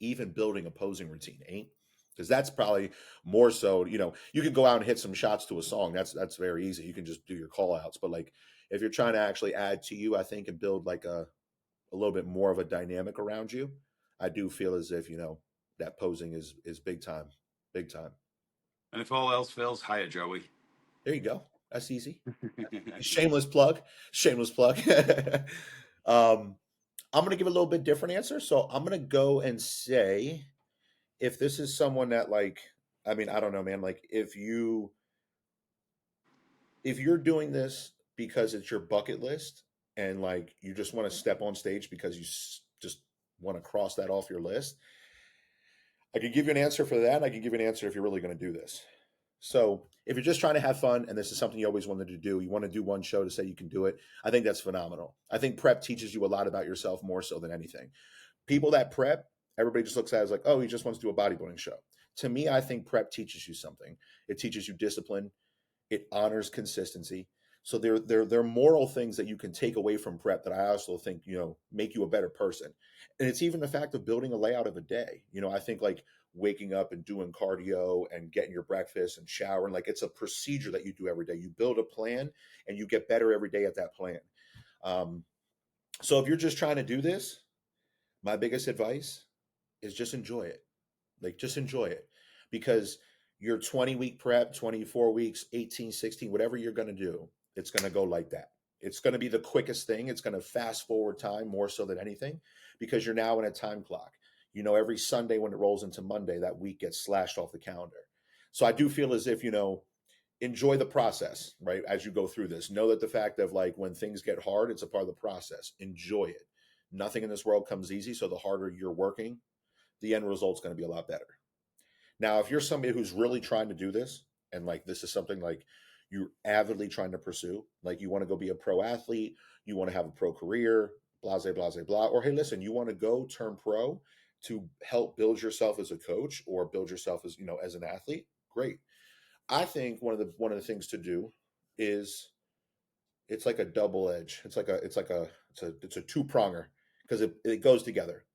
even building a posing routine, ain't? Because that's probably more so, you can go out and hit some shots to a song. That's very easy. You can just do your call outs. But like if you're trying to actually add to you, I think, and build like a little bit more of a dynamic around you, I do feel as if that posing is big time, big time.
And if all else fails, hire Joey.
There you go. That's easy. Shameless plug. Shameless plug. um, I'm gonna give a little bit different answer. So I'm gonna go and say if this is someone that like, I mean, I don't know, man. Like if you're doing this because it's your bucket list and like you just want to step on stage because you just want to cross that off your list, I could give you an answer for that. I could give you an answer if you're really going to do this. So if you're just trying to have fun and this is something you always wanted to do, you want to do one show to say you can do it, I think that's phenomenal. I think prep teaches you a lot about yourself more so than anything. People that prep, everybody just looks at it as like, oh, he just wants to do a bodybuilding show. To me, I think prep teaches you something. It teaches you discipline. It honors consistency. So there are moral things that you can take away from prep that I also think make you a better person. And it's even the fact of building a layout of a day. I think like waking up and doing cardio and getting your breakfast and showering, like it's a procedure that you do every day. You build a plan and you get better every day at that plan. Um, so if you're just trying to do this, my biggest advice is just enjoy it. Like just enjoy it because your 20-week prep, 24 weeks, 18, 16, whatever you're going to do, it's going to go like that. It's going to be the quickest thing. It's going to fast forward time more so than anything because you're now in a time clock. Every Sunday when it rolls into Monday, that week gets slashed off the calendar. So I do feel as if, enjoy the process, right? As you go through this, know that the fact of like when things get hard, it's a part of the process. Enjoy it. Nothing in this world comes easy. So the harder you're working, the end result's going to be a lot better. Now, if you're somebody who's really trying to do this and like this is something like you're avidly trying to pursue, like you want to go be a pro athlete, you want to have a pro career, blah, blah, blah, blah, or hey, listen, you want to go turn pro to help build yourself as a coach or build yourself as, as an athlete, great. I think one of the things to do is it's like a double edge. It's a two-pronger because it goes together.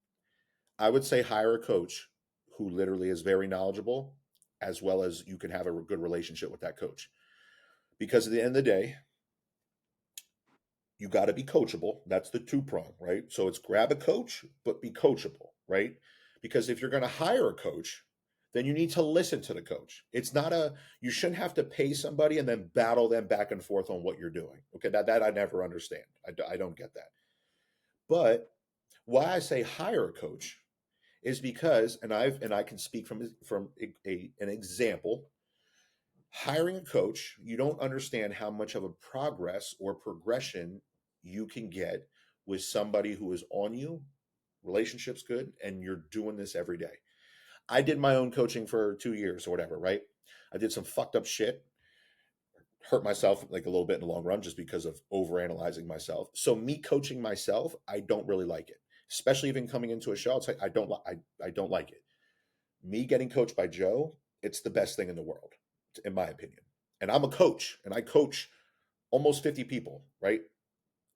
I would say hire a coach who literally is very knowledgeable, as well as you can have a good relationship with that coach. Because at the end of the day, you got to be coachable. That's the two prong, right? So it's grab a coach, but be coachable, right? Because if you're going to hire a coach, then you need to listen to the coach. It's not a, you shouldn't have to pay somebody and then battle them back and forth on what you're doing. Okay, that I never understand. I don't get that. But why I say hire a coach is because, and I can speak from an example. Hiring a coach, you don't understand how much of a progress or progression you can get with somebody who is on you, relationships good, and you're doing this every day. I did my own coaching for 2 years or whatever, right? I did some fucked up shit, hurt myself like a little bit in the long run just because of overanalyzing myself. So me coaching myself, I don't really like it. Especially even coming into a show, it's like I don't like it. Me getting coached by Joe, it's the best thing in the world, in my opinion. And I'm a coach, and I coach almost 50 people, right?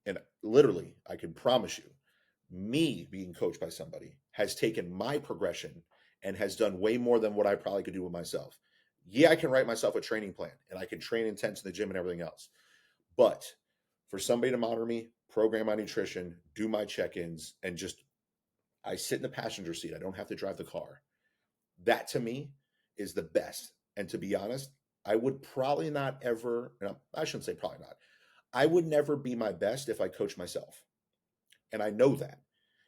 And literally, I can promise you, me being coached by somebody has taken my progression and has done way more than what I probably could do with myself. Yeah, I can write myself a training plan and I can train intense in the gym and everything else. But for somebody to monitor me, program my nutrition, do my check ins, and just I sit in the passenger seat, I don't have to drive the car. That to me is the best. And to be honest, I would probably not ever, no, I shouldn't say probably not. I would never be my best if I coach myself. And I know that.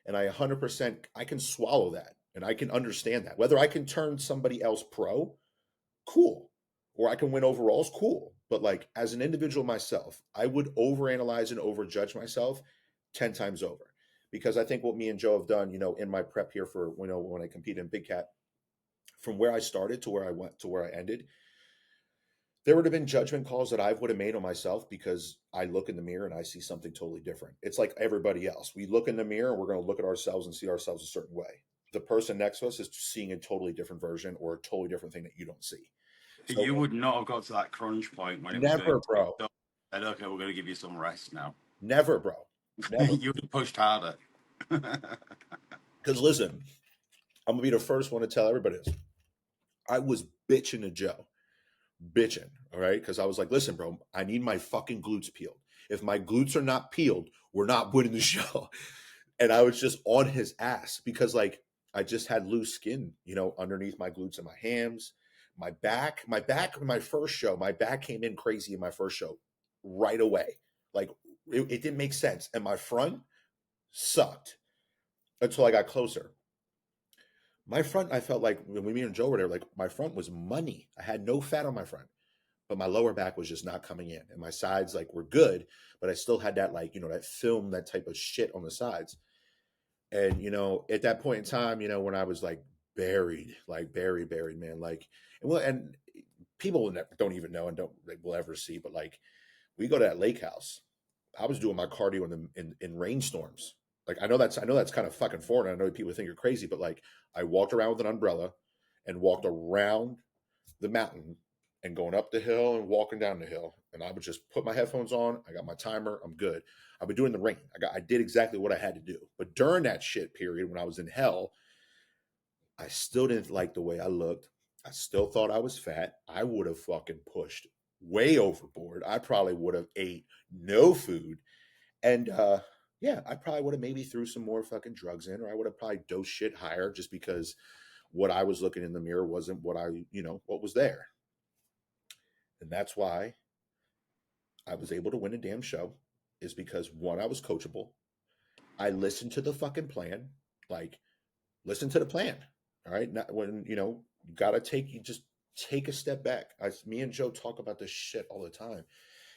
And I 100%, I can swallow that and I can understand that. Whether I can turn somebody else pro, cool. Or I can win overalls, cool. But like as an individual myself, I would overanalyze and overjudge myself 10 times over. Because I think what me and Joe have done, in my prep here for, when I compete in Big Cat, from where I started to where I went to where I ended, there would have been judgment calls that I would have made on myself because I look in the mirror and I see something totally different. It's like everybody else. We look in the mirror and we're going to look at ourselves and see ourselves a certain way. The person next to us is seeing a totally different version or a totally different thing that you don't see. So
You would not have got to that crunch point when it was going
never,
to be
bro.
done. Said, okay, we're going to give you some rest now.
Never, bro. Never.
You would have pushed harder.
Because listen, I'm going to be the first one to tell everybody this. I was bitching to Joe. Bitching, all right? Because I was like, listen, bro, I need my fucking glutes peeled. If my glutes are not peeled, we're not winning the show. And I was just on his ass because, like, I just had loose skin, underneath my glutes and my hams, my back. In my first show, my back came in crazy in my first show right away. Like, it didn't make sense. And my front sucked until I got closer. My front, I felt like when me and Joe were there, like my front was money. I had no fat on my front, but my lower back was just not coming in. And my sides like were good, but I still had that like, that film, that type of shit on the sides. And, at that point in time, when I was like buried, man, like, and people don't even know and will ever see, but like we go to that lake house. I was doing my cardio in rainstorms. Like I know that's kind of fucking foreign. I know people think you're crazy, but like I walked around with an umbrella and walked around the mountain and going up the hill and walking down the hill. And I would just put my headphones on. I got my timer. I'm good. I've been doing the rain. I did exactly what I had to do. But during that shit period when I was in hell, I still didn't like the way I looked. I still thought I was fat. I would have fucking pushed way overboard. I probably would have ate no food. And yeah, I probably would have maybe threw some more fucking drugs in, or I would have probably dosed shit higher just because what I was looking in the mirror wasn't what what was there. And that's why I was able to win a damn show, is because one, I was coachable. I listened to the fucking plan. Like, listen to the plan. All right. Not when, you gotta you just take a step back. Me and Joe talk about this shit all the time.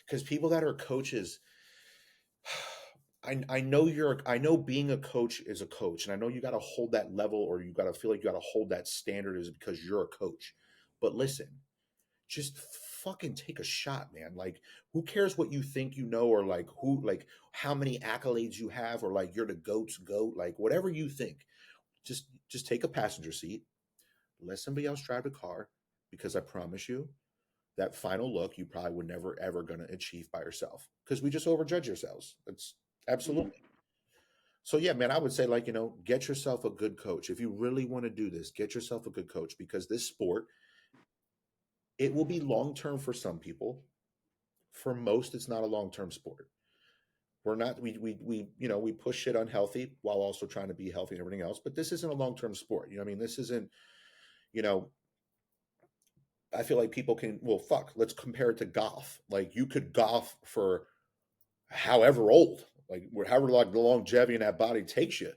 Because people that are coaches, I know being a coach is a coach, and I know you got to hold that level, or you got to feel like you got to hold that standard is because you're a coach. But listen, just fucking take a shot, man. Like, who cares what you think or like how many accolades you have, or like you're the goat's goat, like whatever you think. Just take a passenger seat, let somebody else drive the car, because I promise you, that final look you probably would never ever gonna achieve by yourself, because we just overjudge ourselves. That's absolutely. So yeah, man, I would say like, get yourself a good coach. If you really want to do this, get yourself a good coach, because this sport, it will be long term for some people. For most, it's not a long term sport. We're not we push shit unhealthy while also trying to be healthy and everything else. But this isn't a long term sport. I mean, this isn't. you know, I feel like people can, well, fuck, let's compare it to golf. Like you could golf for however old, like however like the longevity in that body takes you.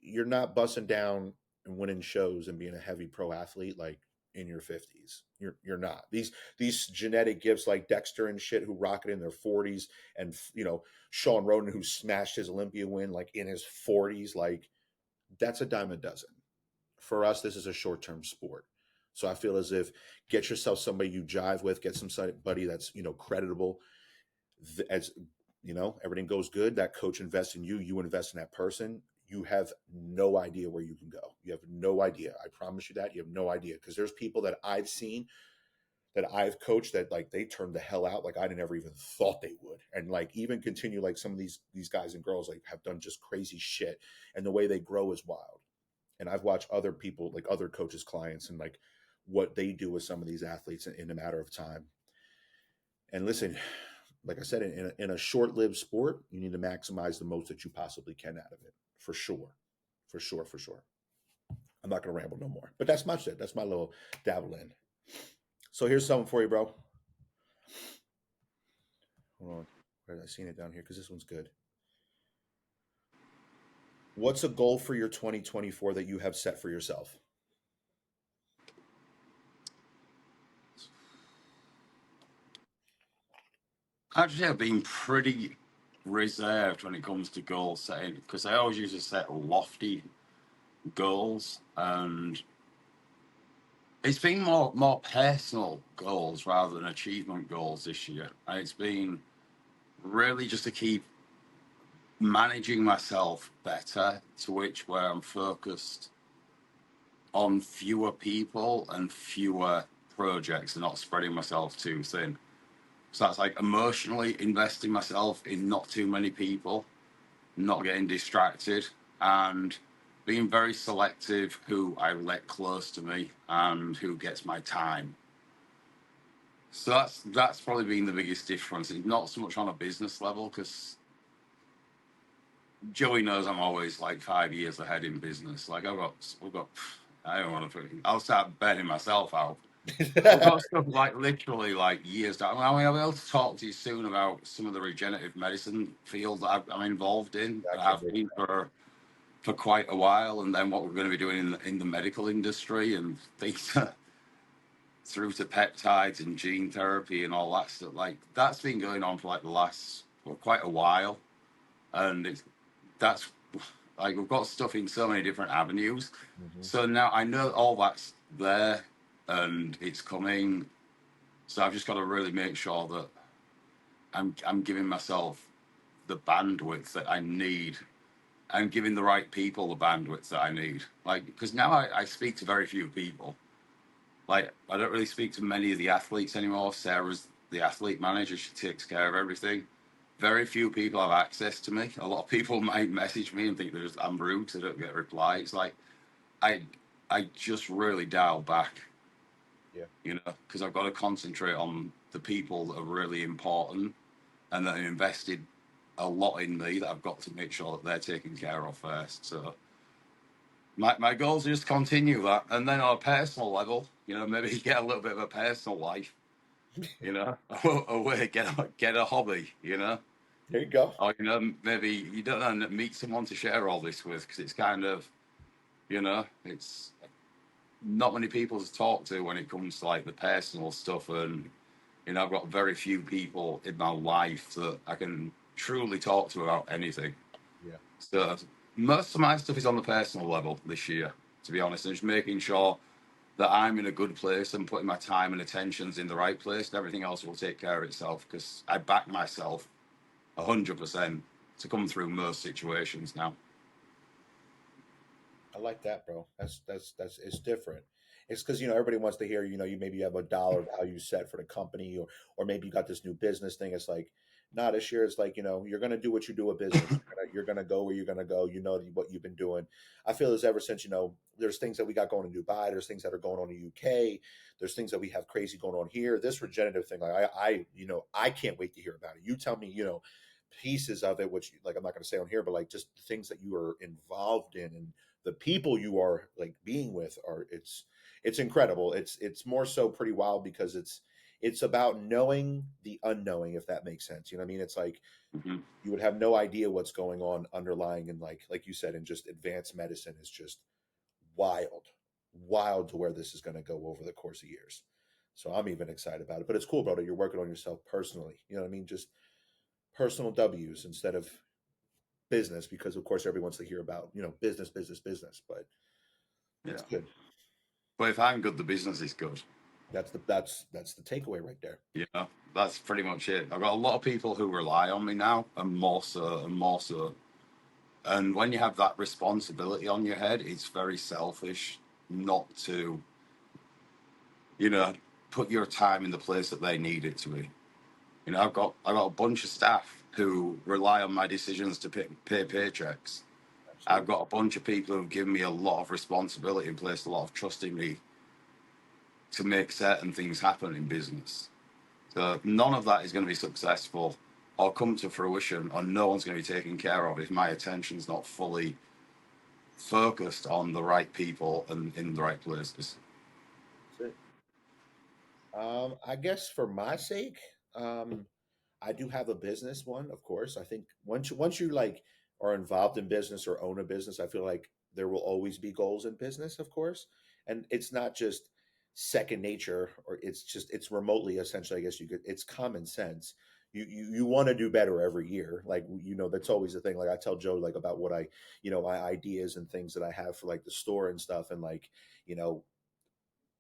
You're not busting down and winning shows and being a heavy pro athlete like in your 50s. You're not. These genetic gifts like Dexter and shit who rock it in their 40s, and Sean Roden who smashed his Olympia win like in his 40s, like that's a dime a dozen. For us, this is a short-term sport. So I feel as if get yourself somebody you jive with, get somebody that's creditable. As everything goes good, that coach invests in you, you invest in that person. You have no idea where you can go. You have no idea. I promise you that. You have no idea, because there's people that I've seen that I've coached that like they turned the hell out like I never even thought they would, and like even continue, like some of these guys and girls like have done just crazy shit, and the way they grow is wild. And I've watched other people, like other coaches clients, and like what they do with some of these athletes in a matter of time. And listen, like I said, in a short-lived sport, you need to maximize the most that you possibly can out of it, for sure, for sure, for sure. I'm not going to ramble no more, but that's my shit. That's my little dabble in. So here's something for you, bro. Hold on, where did I seen it down here? Because this one's good. What's a goal for your 2024 that you have set for yourself?
Actually, I've been pretty reserved when it comes to goal setting because I always used to set lofty goals, and it's been more personal goals rather than achievement goals this year. And it's been really just to keep managing myself better, to which where I'm focused on fewer people and fewer projects and not spreading myself too thin. So that's like emotionally investing myself in not too many people, not getting distracted, and being very selective who I let close to me and who gets my time. So that's probably been the biggest difference. It's not so much on a business level because Joey knows I'm always like 5 years ahead in business. Like we've got. I don't want to. I'll start betting myself out. We've got stuff like literally like years down. I mean, I'll be able to talk to you soon about some of the regenerative medicine field that I'm involved in.
I
I
can't
have
wait.
been for quite a while, and then what we're going to be doing in the medical industry and things through to peptides and gene therapy and all that stuff. Like that's been going on for like the last quite a while, and that's like we've got stuff in so many different avenues.
Mm-hmm.
So now I know all that's there and it's coming. So I've just got to really make sure that I'm giving myself the bandwidth that I need. I'm giving the right people the bandwidth that I need. Like because now I speak to very few people. Like I don't really speak to many of the athletes anymore. Sarah's the athlete manager; she takes care of everything. Very few people have access to me. A lot of people might message me and think I'm rude because I don't get a reply. It's like I I just really dial back,
Yeah.
because I've got to concentrate on the people that are really important and that have invested a lot in me that I've got to make sure that they're taken care of first. So my goals are just continue that, and then on a personal level, maybe get a little bit of a personal life, away, get a hobby,
There you go.
or maybe you don't know, meet someone to share all this with because it's kind of, it's not many people to talk to when it comes to like the personal stuff, and I've got very few people in my life that I can truly talk to about anything.
Yeah.
So most of my stuff is on the personal level this year, to be honest, and just making sure that I'm in a good place and putting my time and attentions in the right place, and everything else will take care of itself because I back myself 100% to come through most situations now.
I like that, bro. That's it's different. It's because everybody wants to hear you maybe have a dollar value set for the company, or maybe you got this new business thing. It's like, nah, this year it's like you're gonna do what you do with business. You're gonna go where you're gonna go. You know what you've been doing. I feel as ever since there's things that we got going in Dubai. There's things that are going on in the UK. There's things that we have crazy going on here. This regenerative thing, like I can't wait to hear about it. You tell me pieces of it, which like I'm not going to say on here, but like just the things that you are involved in and the people you are like being with are it's incredible. It's more so pretty wild because it's about knowing the unknowing, if that makes sense. You know what I mean? It's like
Mhm.
you would have no idea what's going on underlying, and like you said, in just advanced medicine is just wild, wild to where this is going to go over the course of years. So I'm even excited about it. But it's cool, brother. You're working on yourself personally. You know what I mean? Just personal W's instead of business, because of course everyone wants to hear about, business, business, business. But it's
Yeah.
good.
But if I'm good, the business is good.
That's the takeaway right there.
You know, that's pretty much it. I've got a lot of people who rely on me now, and more so, and more so. And when you have that responsibility on your head, it's very selfish not to, you know, put your time in the place that they need it to be. You know, I've got a bunch of staff who rely on my decisions to pay paychecks. I've
Absolutely.
got a bunch of people who've given me a lot of responsibility and placed a lot of trust in me to make certain things happen in business. So none of that is going to be successful or come to fruition, or no one's going to be taken care of if my attention's not fully focused on the right people and in the right places.
That's it. I guess for my sake, um, I do have a business one, of course. I think once you like are involved in business or own a business, I feel like there will always be goals in business, of course. And it's not just second nature, or it's remotely essentially, I guess you could, it's common sense. You want to do better every year. Like, that's always the thing. Like I tell Joe like about what my ideas and things that I have for like the store and stuff, and like, you know,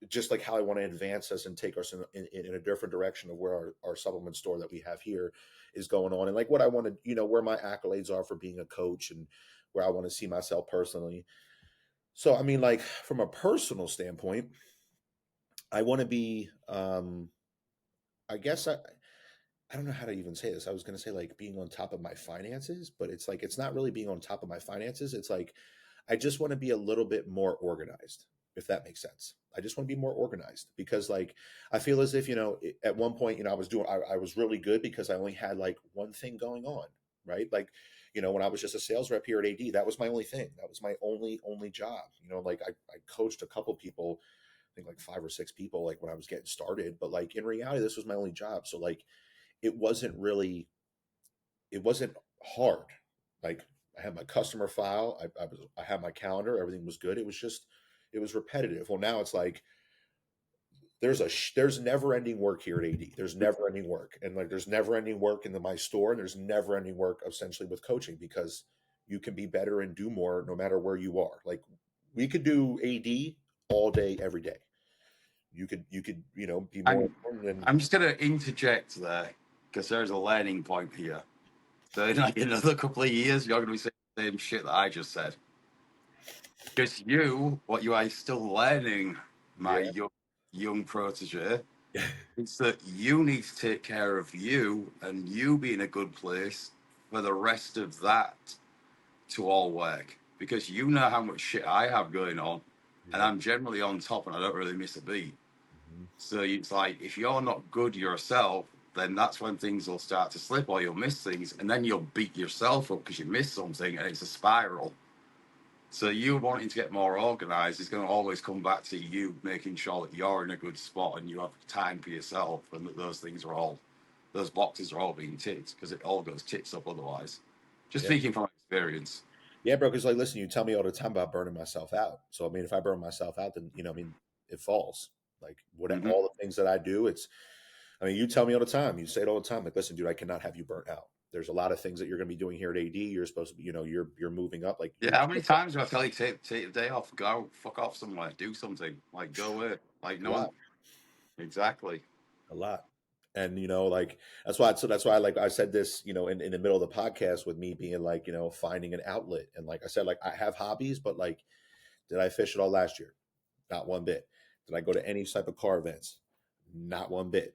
just like how I want to advance us and take us in a different direction of where our supplement store that we have here is going on, and like what I want to, where my accolades are for being a coach, and where I want to see myself personally. So, I mean, like from a personal standpoint, I want to be, I guess I don't know how to even say this. I was going to say like being on top of my finances, but it's like it's not really being on top of my finances. It's like I just want to be a little bit more organized, if that makes sense. I just want to be more organized because like I feel as if, at one point, I was really good because I only had like one thing going on, right? Like, when I was just a sales rep here at AD, that was my only thing. That was my only job. Like I coached a couple people, I think like 5 or 6 people, like when I was getting started, but like in reality, this was my only job. So like it wasn't really, it wasn't hard. Like I had my customer file, I had my calendar, everything was good. It was repetitive. Well, now it's like there's never ending work here at AD. There's never ending work, and like there's never ending work in my store, and there's never ending work essentially with coaching, because you can be better and do more no matter where you are. Like we could do AD all day, every day. You could be more
I'm
important than.
I'm just going to interject there because there's a learning point here. So in like another couple of years, you're going to be saying the same shit that I just said. Because what you are still learning, my
Yeah.
young protege, is that you need to take care of you and you be in a good place for the rest of that to all work. Because you know how much shit I have going on, and
Yeah.
I'm generally on top and I don't really miss a beat.
Mhm.
So it's like if you're not good yourself, then that's when things will start to slip or you'll miss things, and then you'll beat yourself up because you missed something, and it's a spiral. So you wanting to get more organized is going to always come back to you making sure that you're in a good spot and you have time for yourself, and that those boxes are all being ticked, because it all goes tits up otherwise. Just
Yeah.
speaking from experience.
Yeah, bro. Because like, listen, you tell me all the time about burning myself out. So I mean, if I burn myself out, then it falls. Like what
Hmm.
all the things that I do, I mean, you tell me all the time. You say it all the time. Like, listen, dude, I cannot have you burnt out. There's a lot of things that you're going to be doing here at AD. You're supposed to be, you're moving up. Like
Yeah, how many times do I tell you take a day off, go fuck off somewhere, do something, like go away, like
a
no one.
lot,
Exactly.
a lot. And like that's why like I said this, in the middle of the podcast with me being like, finding an outlet. And like I said, like I have hobbies, but like, did I fish at all last year? Not one bit. Did I go to any type of car events? Not one bit.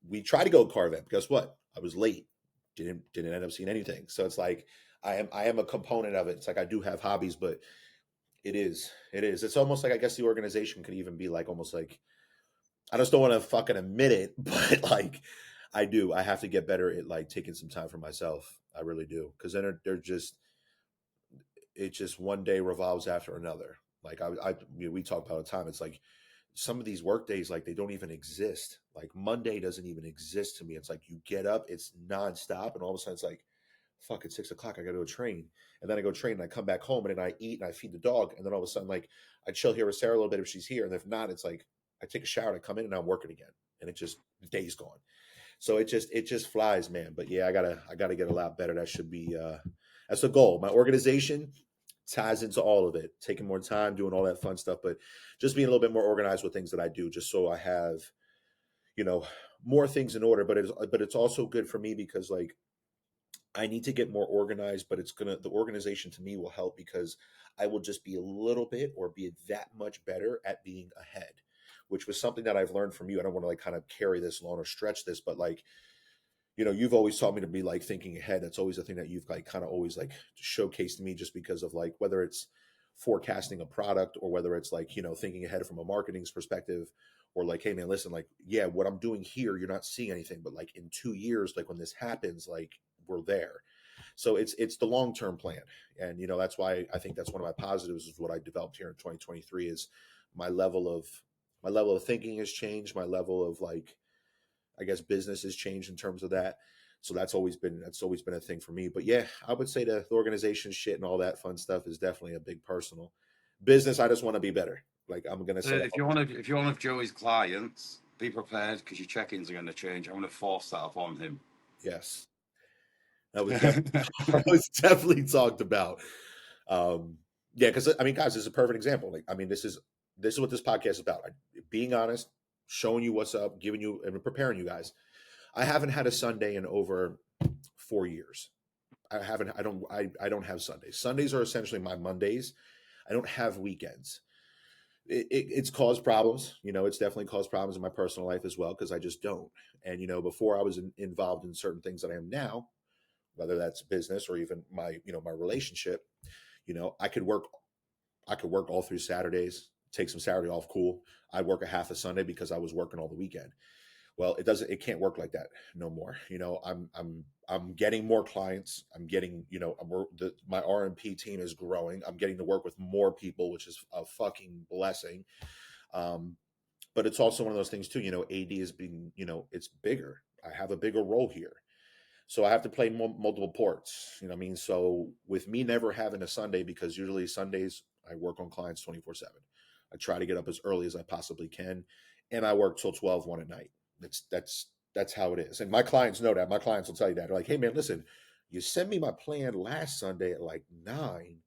We tried to go to car event. Guess what? I was late. Didn't end up seeing anything. So it's like I am a component of it. It's like I do have hobbies, but it is. It's almost like I guess the organization could even be like almost like I just don't want to fucking admit it, but like I do. I have to get better at like taking some time for myself. I really do, because then they're just it just one day revolves after another. Like we talk about all the time. It's like some of these work days, like they don't even exist. Like Monday doesn't even exist to me. It's like you get up, it's nonstop, and all of a sudden it's like, fuck, it's 6 o'clock. I got to go train, and then I go train, and I come back home, and then I eat, and I feed the dog, and then all of a sudden, like I chill here with Sarah a little bit if she's here, and if not, it's like I take a shower, and I come in, and I'm working again, and it just the day's gone. So it just flies, man. But yeah, I gotta get a lot better. That should be that's the goal. My organization ties into all of it, taking more time, doing all that fun stuff, but just being a little bit more organized with things that I do, just so I have, you know, more things in order. But it's also good for me because like I need to get more organized, but the organization to me will help because I will just be a little bit or be that much better at being ahead, which was something that I've learned from you. I don't want to like kind of carry this along or stretch this, but like, you've always taught me to be like thinking ahead. That's always a thing that you've like kind of always like showcased to me, just because of like whether it's forecasting a product or whether it's like, thinking ahead from a marketing's perspective, or like, hey man, listen, like, yeah, what I'm doing here, you're not seeing anything, but like in 2 years, like when this happens, like we're there. So it's the long-term plan. And that's why I think that's one of my positives is what I developed here in 2023 is my level of my level of thinking has changed. My level of like, I guess business has changed in terms of that. So that's always been a thing for me. But yeah, I would say the organization shit and all that fun stuff is definitely a big personal business. I just want to be better. Like I'm gonna set up.
If you're one of Joey's clients, be prepared because your check-ins are going to change. I'm going to force that upon him.
Yes, that was definitely that was definitely talked about. Yeah, because I mean, guys, this is a perfect example. Like, I mean, this is what this podcast is about. Being honest, showing you what's up, giving you and preparing you guys. I haven't had a Sunday in over 4 years. I haven't. I don't. I don't have Sundays. Sundays are essentially my Mondays. I don't have weekends. It's caused problems. It's definitely caused problems in my personal life as well because I just don't. And before I was involved in certain things that I am now, whether that's business or even my relationship. I could work. I could work all through Saturdays. Take some Saturday off. Cool. I'd work a half a Sunday because I was working all the weekend. Well, it can't work like that no more. I'm getting more clients. I'm getting, my RMP team is growing. I'm getting to work with more people, which is a fucking blessing. Um, but it's also one of those things too, AD is being, it's bigger. I have a bigger role here. So I have to play multiple ports, you know what I mean? So with me never having a Sunday, because usually Sundays I work on clients 24/7. I try to get up as early as I possibly can. And I work till 12, 1 at night. That's how it is. And my clients know that. My clients will tell you that. They're like, hey man, listen, you sent me my plan last Sunday at like 9,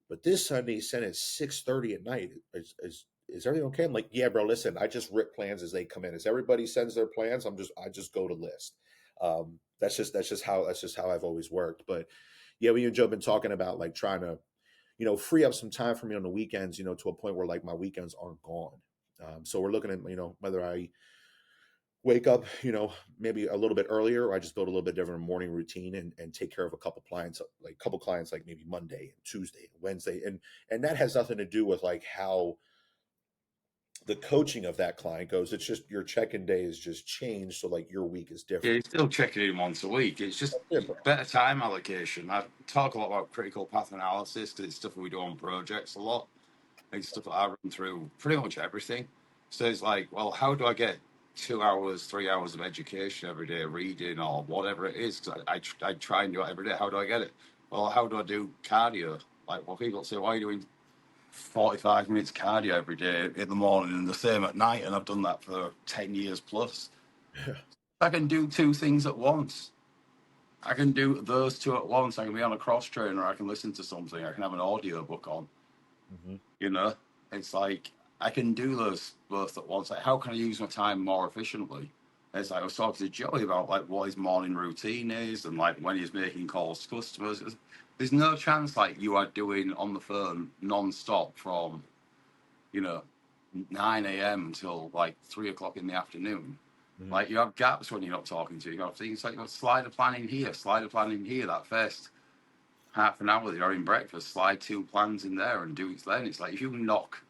but this Sunday you sent it at 6:30 at night. Is everything okay? I'm like, yeah, bro, listen, I just rip plans as they come in. As everybody sends their plans, I just go to list. That's just how I've always worked. But yeah, we and Joe have been talking about like trying to, free up some time for me on the weekends, to a point where like my weekends aren't gone. So we're looking at, whether I wake up, maybe a little bit earlier, or I just build a little bit different morning routine and take care of a couple clients, like maybe Monday and Tuesday and Wednesday. And that has nothing to do with like how the coaching of that client goes. It's just your check-in day is just changed. So like your week is
Yeah,
different.
you're still checking in once a week. It's just
Yeah, bro.
better time allocation. I talk a lot about critical path analysis because it's stuff we do on projects a lot. It's stuff that I run through pretty much everything. So it's like, well, how do I get 2 hours, 3 hours of education every day, reading or whatever it is? Because I try and do it every day. How do I get it? Well, how do I do cardio? Like, well, people say, why are you doing 45 minutes cardio every day in the morning and the same at night? And I've done that for 10 years plus. I can do two things at once. I can do those two at once. I can be on a cross trainer. I can listen to something. I can have an audio book on.
Mhm.
You know, it's like I can do those both at once. Like, how can I use my time more efficiently? It's like I was talking to Joey about like what his morning routine is and like when he's making calls to customers. There's no chance like you are doing on the phone non-stop from, you know, 9 a.m. till like 3 o'clock in the afternoon.
Mhm.
Like you have gaps when you're not talking to. You got things like you got slider planning here, slider planning here. That first half an hour that you're having breakfast, slide two plans in there and do it then. It's like if you knock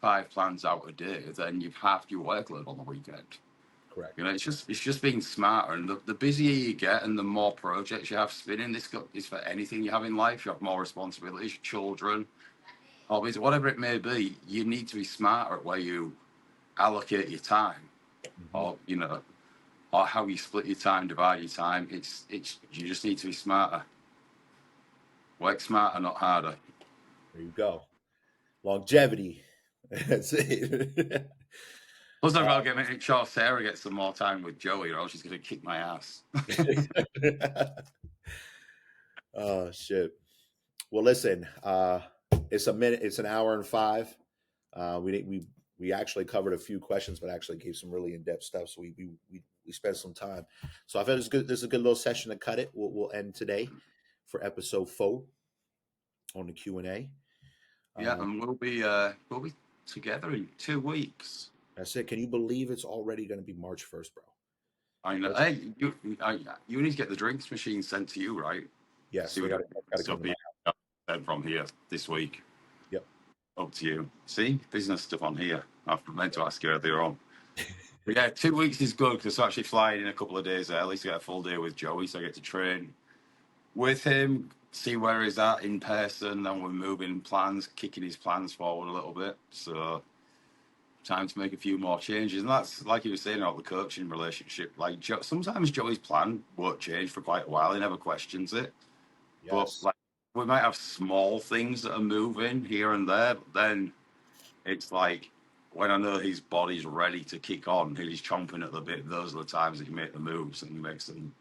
5 plans out a day, then you've halved your workload on the weekend.
Correct.
You know, it's just being smarter, and the busier you get, and the more projects you have spinning. This is for anything you have in life. You have more responsibilities, children, hobbies, whatever it may be. You need to be smarter at where you allocate your time,
Mhm.
or how you split your time, divide your time. It's you just need to be smarter. Work smarter, not harder.
There you go. Longevity. That's it.
Plus, I've got to make sure Sarah gets some more time with Joey, or else she's going to kick my ass.
Oh shit. Well, listen. It's a minute. It's an hour and five. We actually covered a few questions, but actually gave some really in depth stuff. So we spent some time. So I thought it was good. This is a good little session to cut it. We'll end today for episode 4 on the Q&A.
Yeah, and we'll be together in 2 weeks.
That's it. Can you believe it's already going to be March 1st, bro?
I know. Hey, you need to get the drinks machine sent to you, right?
Yes,
See
they
what
got to come to my house.
from here this week.
Yep.
Up to you. See, business stuff on here. I meant to ask you earlier on. But yeah, 2 weeks is good because I'm actually flying in a couple of days early to get a full day with Joey, so I get to train with him, see where he's at in person, and we're moving plans, kicking his plans forward a little bit. So time to make a few more changes, and that's like you were saying about the coaching relationship. Like sometimes Joey's plan won't change for quite a while; he never questions it. But
Yes.
like we might have small things that are moving here and there, but then it's like when I know his body's ready to kick on, he's chomping at the bit. Those are the times that he make the moves and he makes some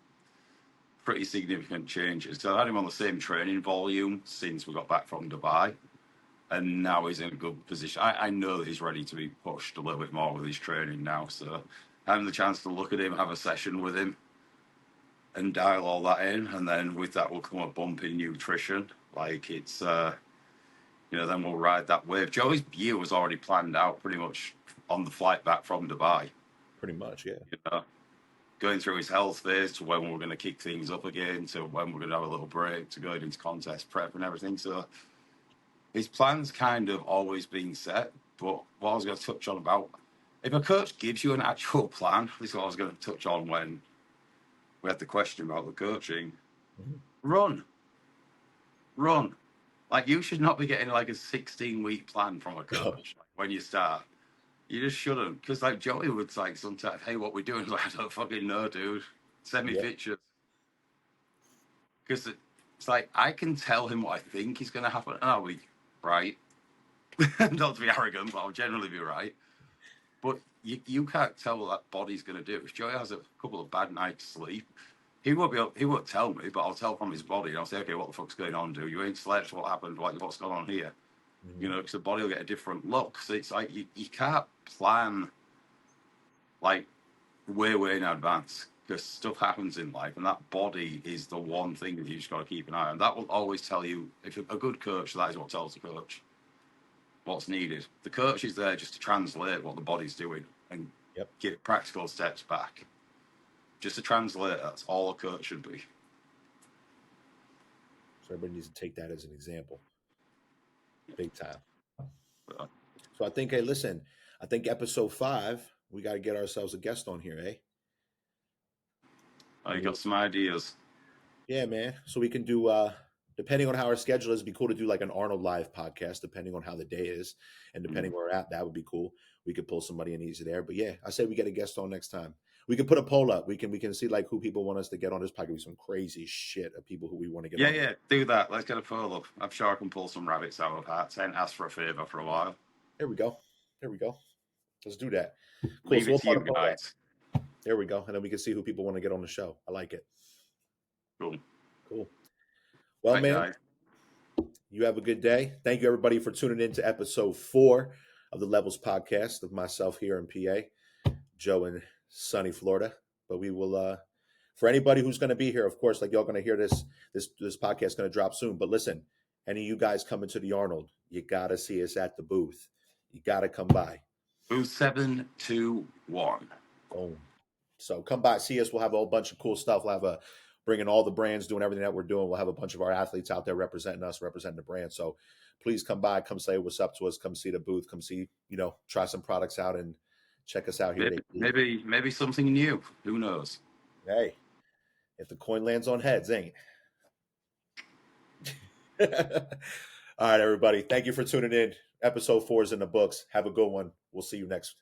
pretty significant changes. So I had him on the same training volume since we got back from Dubai, and now he's in a good position. I know that he's ready to be pushed a little bit more with his training now. So having the chance to look at him, have a session with him, and dial all that in, and then with that will come a bump in nutrition. Like it's, then we'll ride that wave. Joey's year was already planned out pretty much on the flight back from Dubai.
Pretty much, yeah.
Going through his health phase to when we're going to kick things up again, to when we're going to have a little break, to going into contest prep and everything. So his plan's kind of always been set. But what I was going to touch on about, if a coach gives you an actual plan, this is what I was going to touch on when we had the question about the coaching.
Mhm.
Run. Like you should not be getting like a 16-week plan from a coach when you start. You just shouldn't, because like Joey would like sometimes, hey, what we doing? Like, I don't fucking know, dude. Send me
Yeah.
pictures. Because it's like I can tell him what I think is going to happen, and I'll be right. Not to be arrogant, but I'll generally be right. But you can't tell what that body's going to do. If Joey has a couple of bad nights sleep, he won't tell me, but I'll tell from his body, and I'll say, okay, what the fuck's going on, dude? You ain't slept. What happened? Like, what's going on here?
Mhm.
Because the body will get a different look. So it's like you can't plan like way in advance because stuff happens in life, and that body is the one thing that you just got to keep an eye on. That will always tell you, if a good coach, that is what tells the coach what's needed. The coach is there just to translate what the body's doing and
Yep.
give practical steps back. Just to translate, that's all a coach should be.
So everybody needs to take that as an example. Big time.
But,
So I think, hey, listen, I think episode 5, we got to get ourselves a guest on here, eh?
you got some ideas.
Yeah, man. So we can do, depending on how our schedule is, it'd be cool to do like an Arnold live podcast, depending on how the day is and depending where we're at. That would be cool. We could pull somebody in easy there. But yeah, I say we get a guest on next time. We could put a poll up. We can see like who people want us to get on this podcast. Be some crazy shit of people who we want to get on.
Yeah, do that. Let's get a poll up. I'm sure I can pull some rabbits out of hats and ask for a favor for a while.
There we go. Let's do that. Cool.
Leave
So
it
we'll
to you
put a poll up.
guys.
There we go. And then we can see who people want to get on the show. I like it. Cool. Well,
Right,
man,
guys.
you have a good day. Thank you, everybody, for tuning in to episode 4 of the Levels podcast of myself here in PA, Joe in sunny Florida. But we will, for anybody who's going to be here, of course, like y'all going to hear this podcast is going to drop soon. But listen, any of you guys coming to the Arnold, you got to see us at the booth. You got to come by.
Booth 721.
Boom. So come by, see us. We'll have a whole bunch of cool stuff. We'll have bringing all the brands, doing everything that we're doing. We'll have a bunch of our athletes out there representing us, representing the brand. So please come by, come say what's up to us, come see the booth, come see, try some products out and check us out here.
Maybe something new. Who knows?
Hey, if the coin lands on heads, ain't. All right, everybody. Thank you for tuning in. Episode 4 is in the books. Have a good one. We'll see you next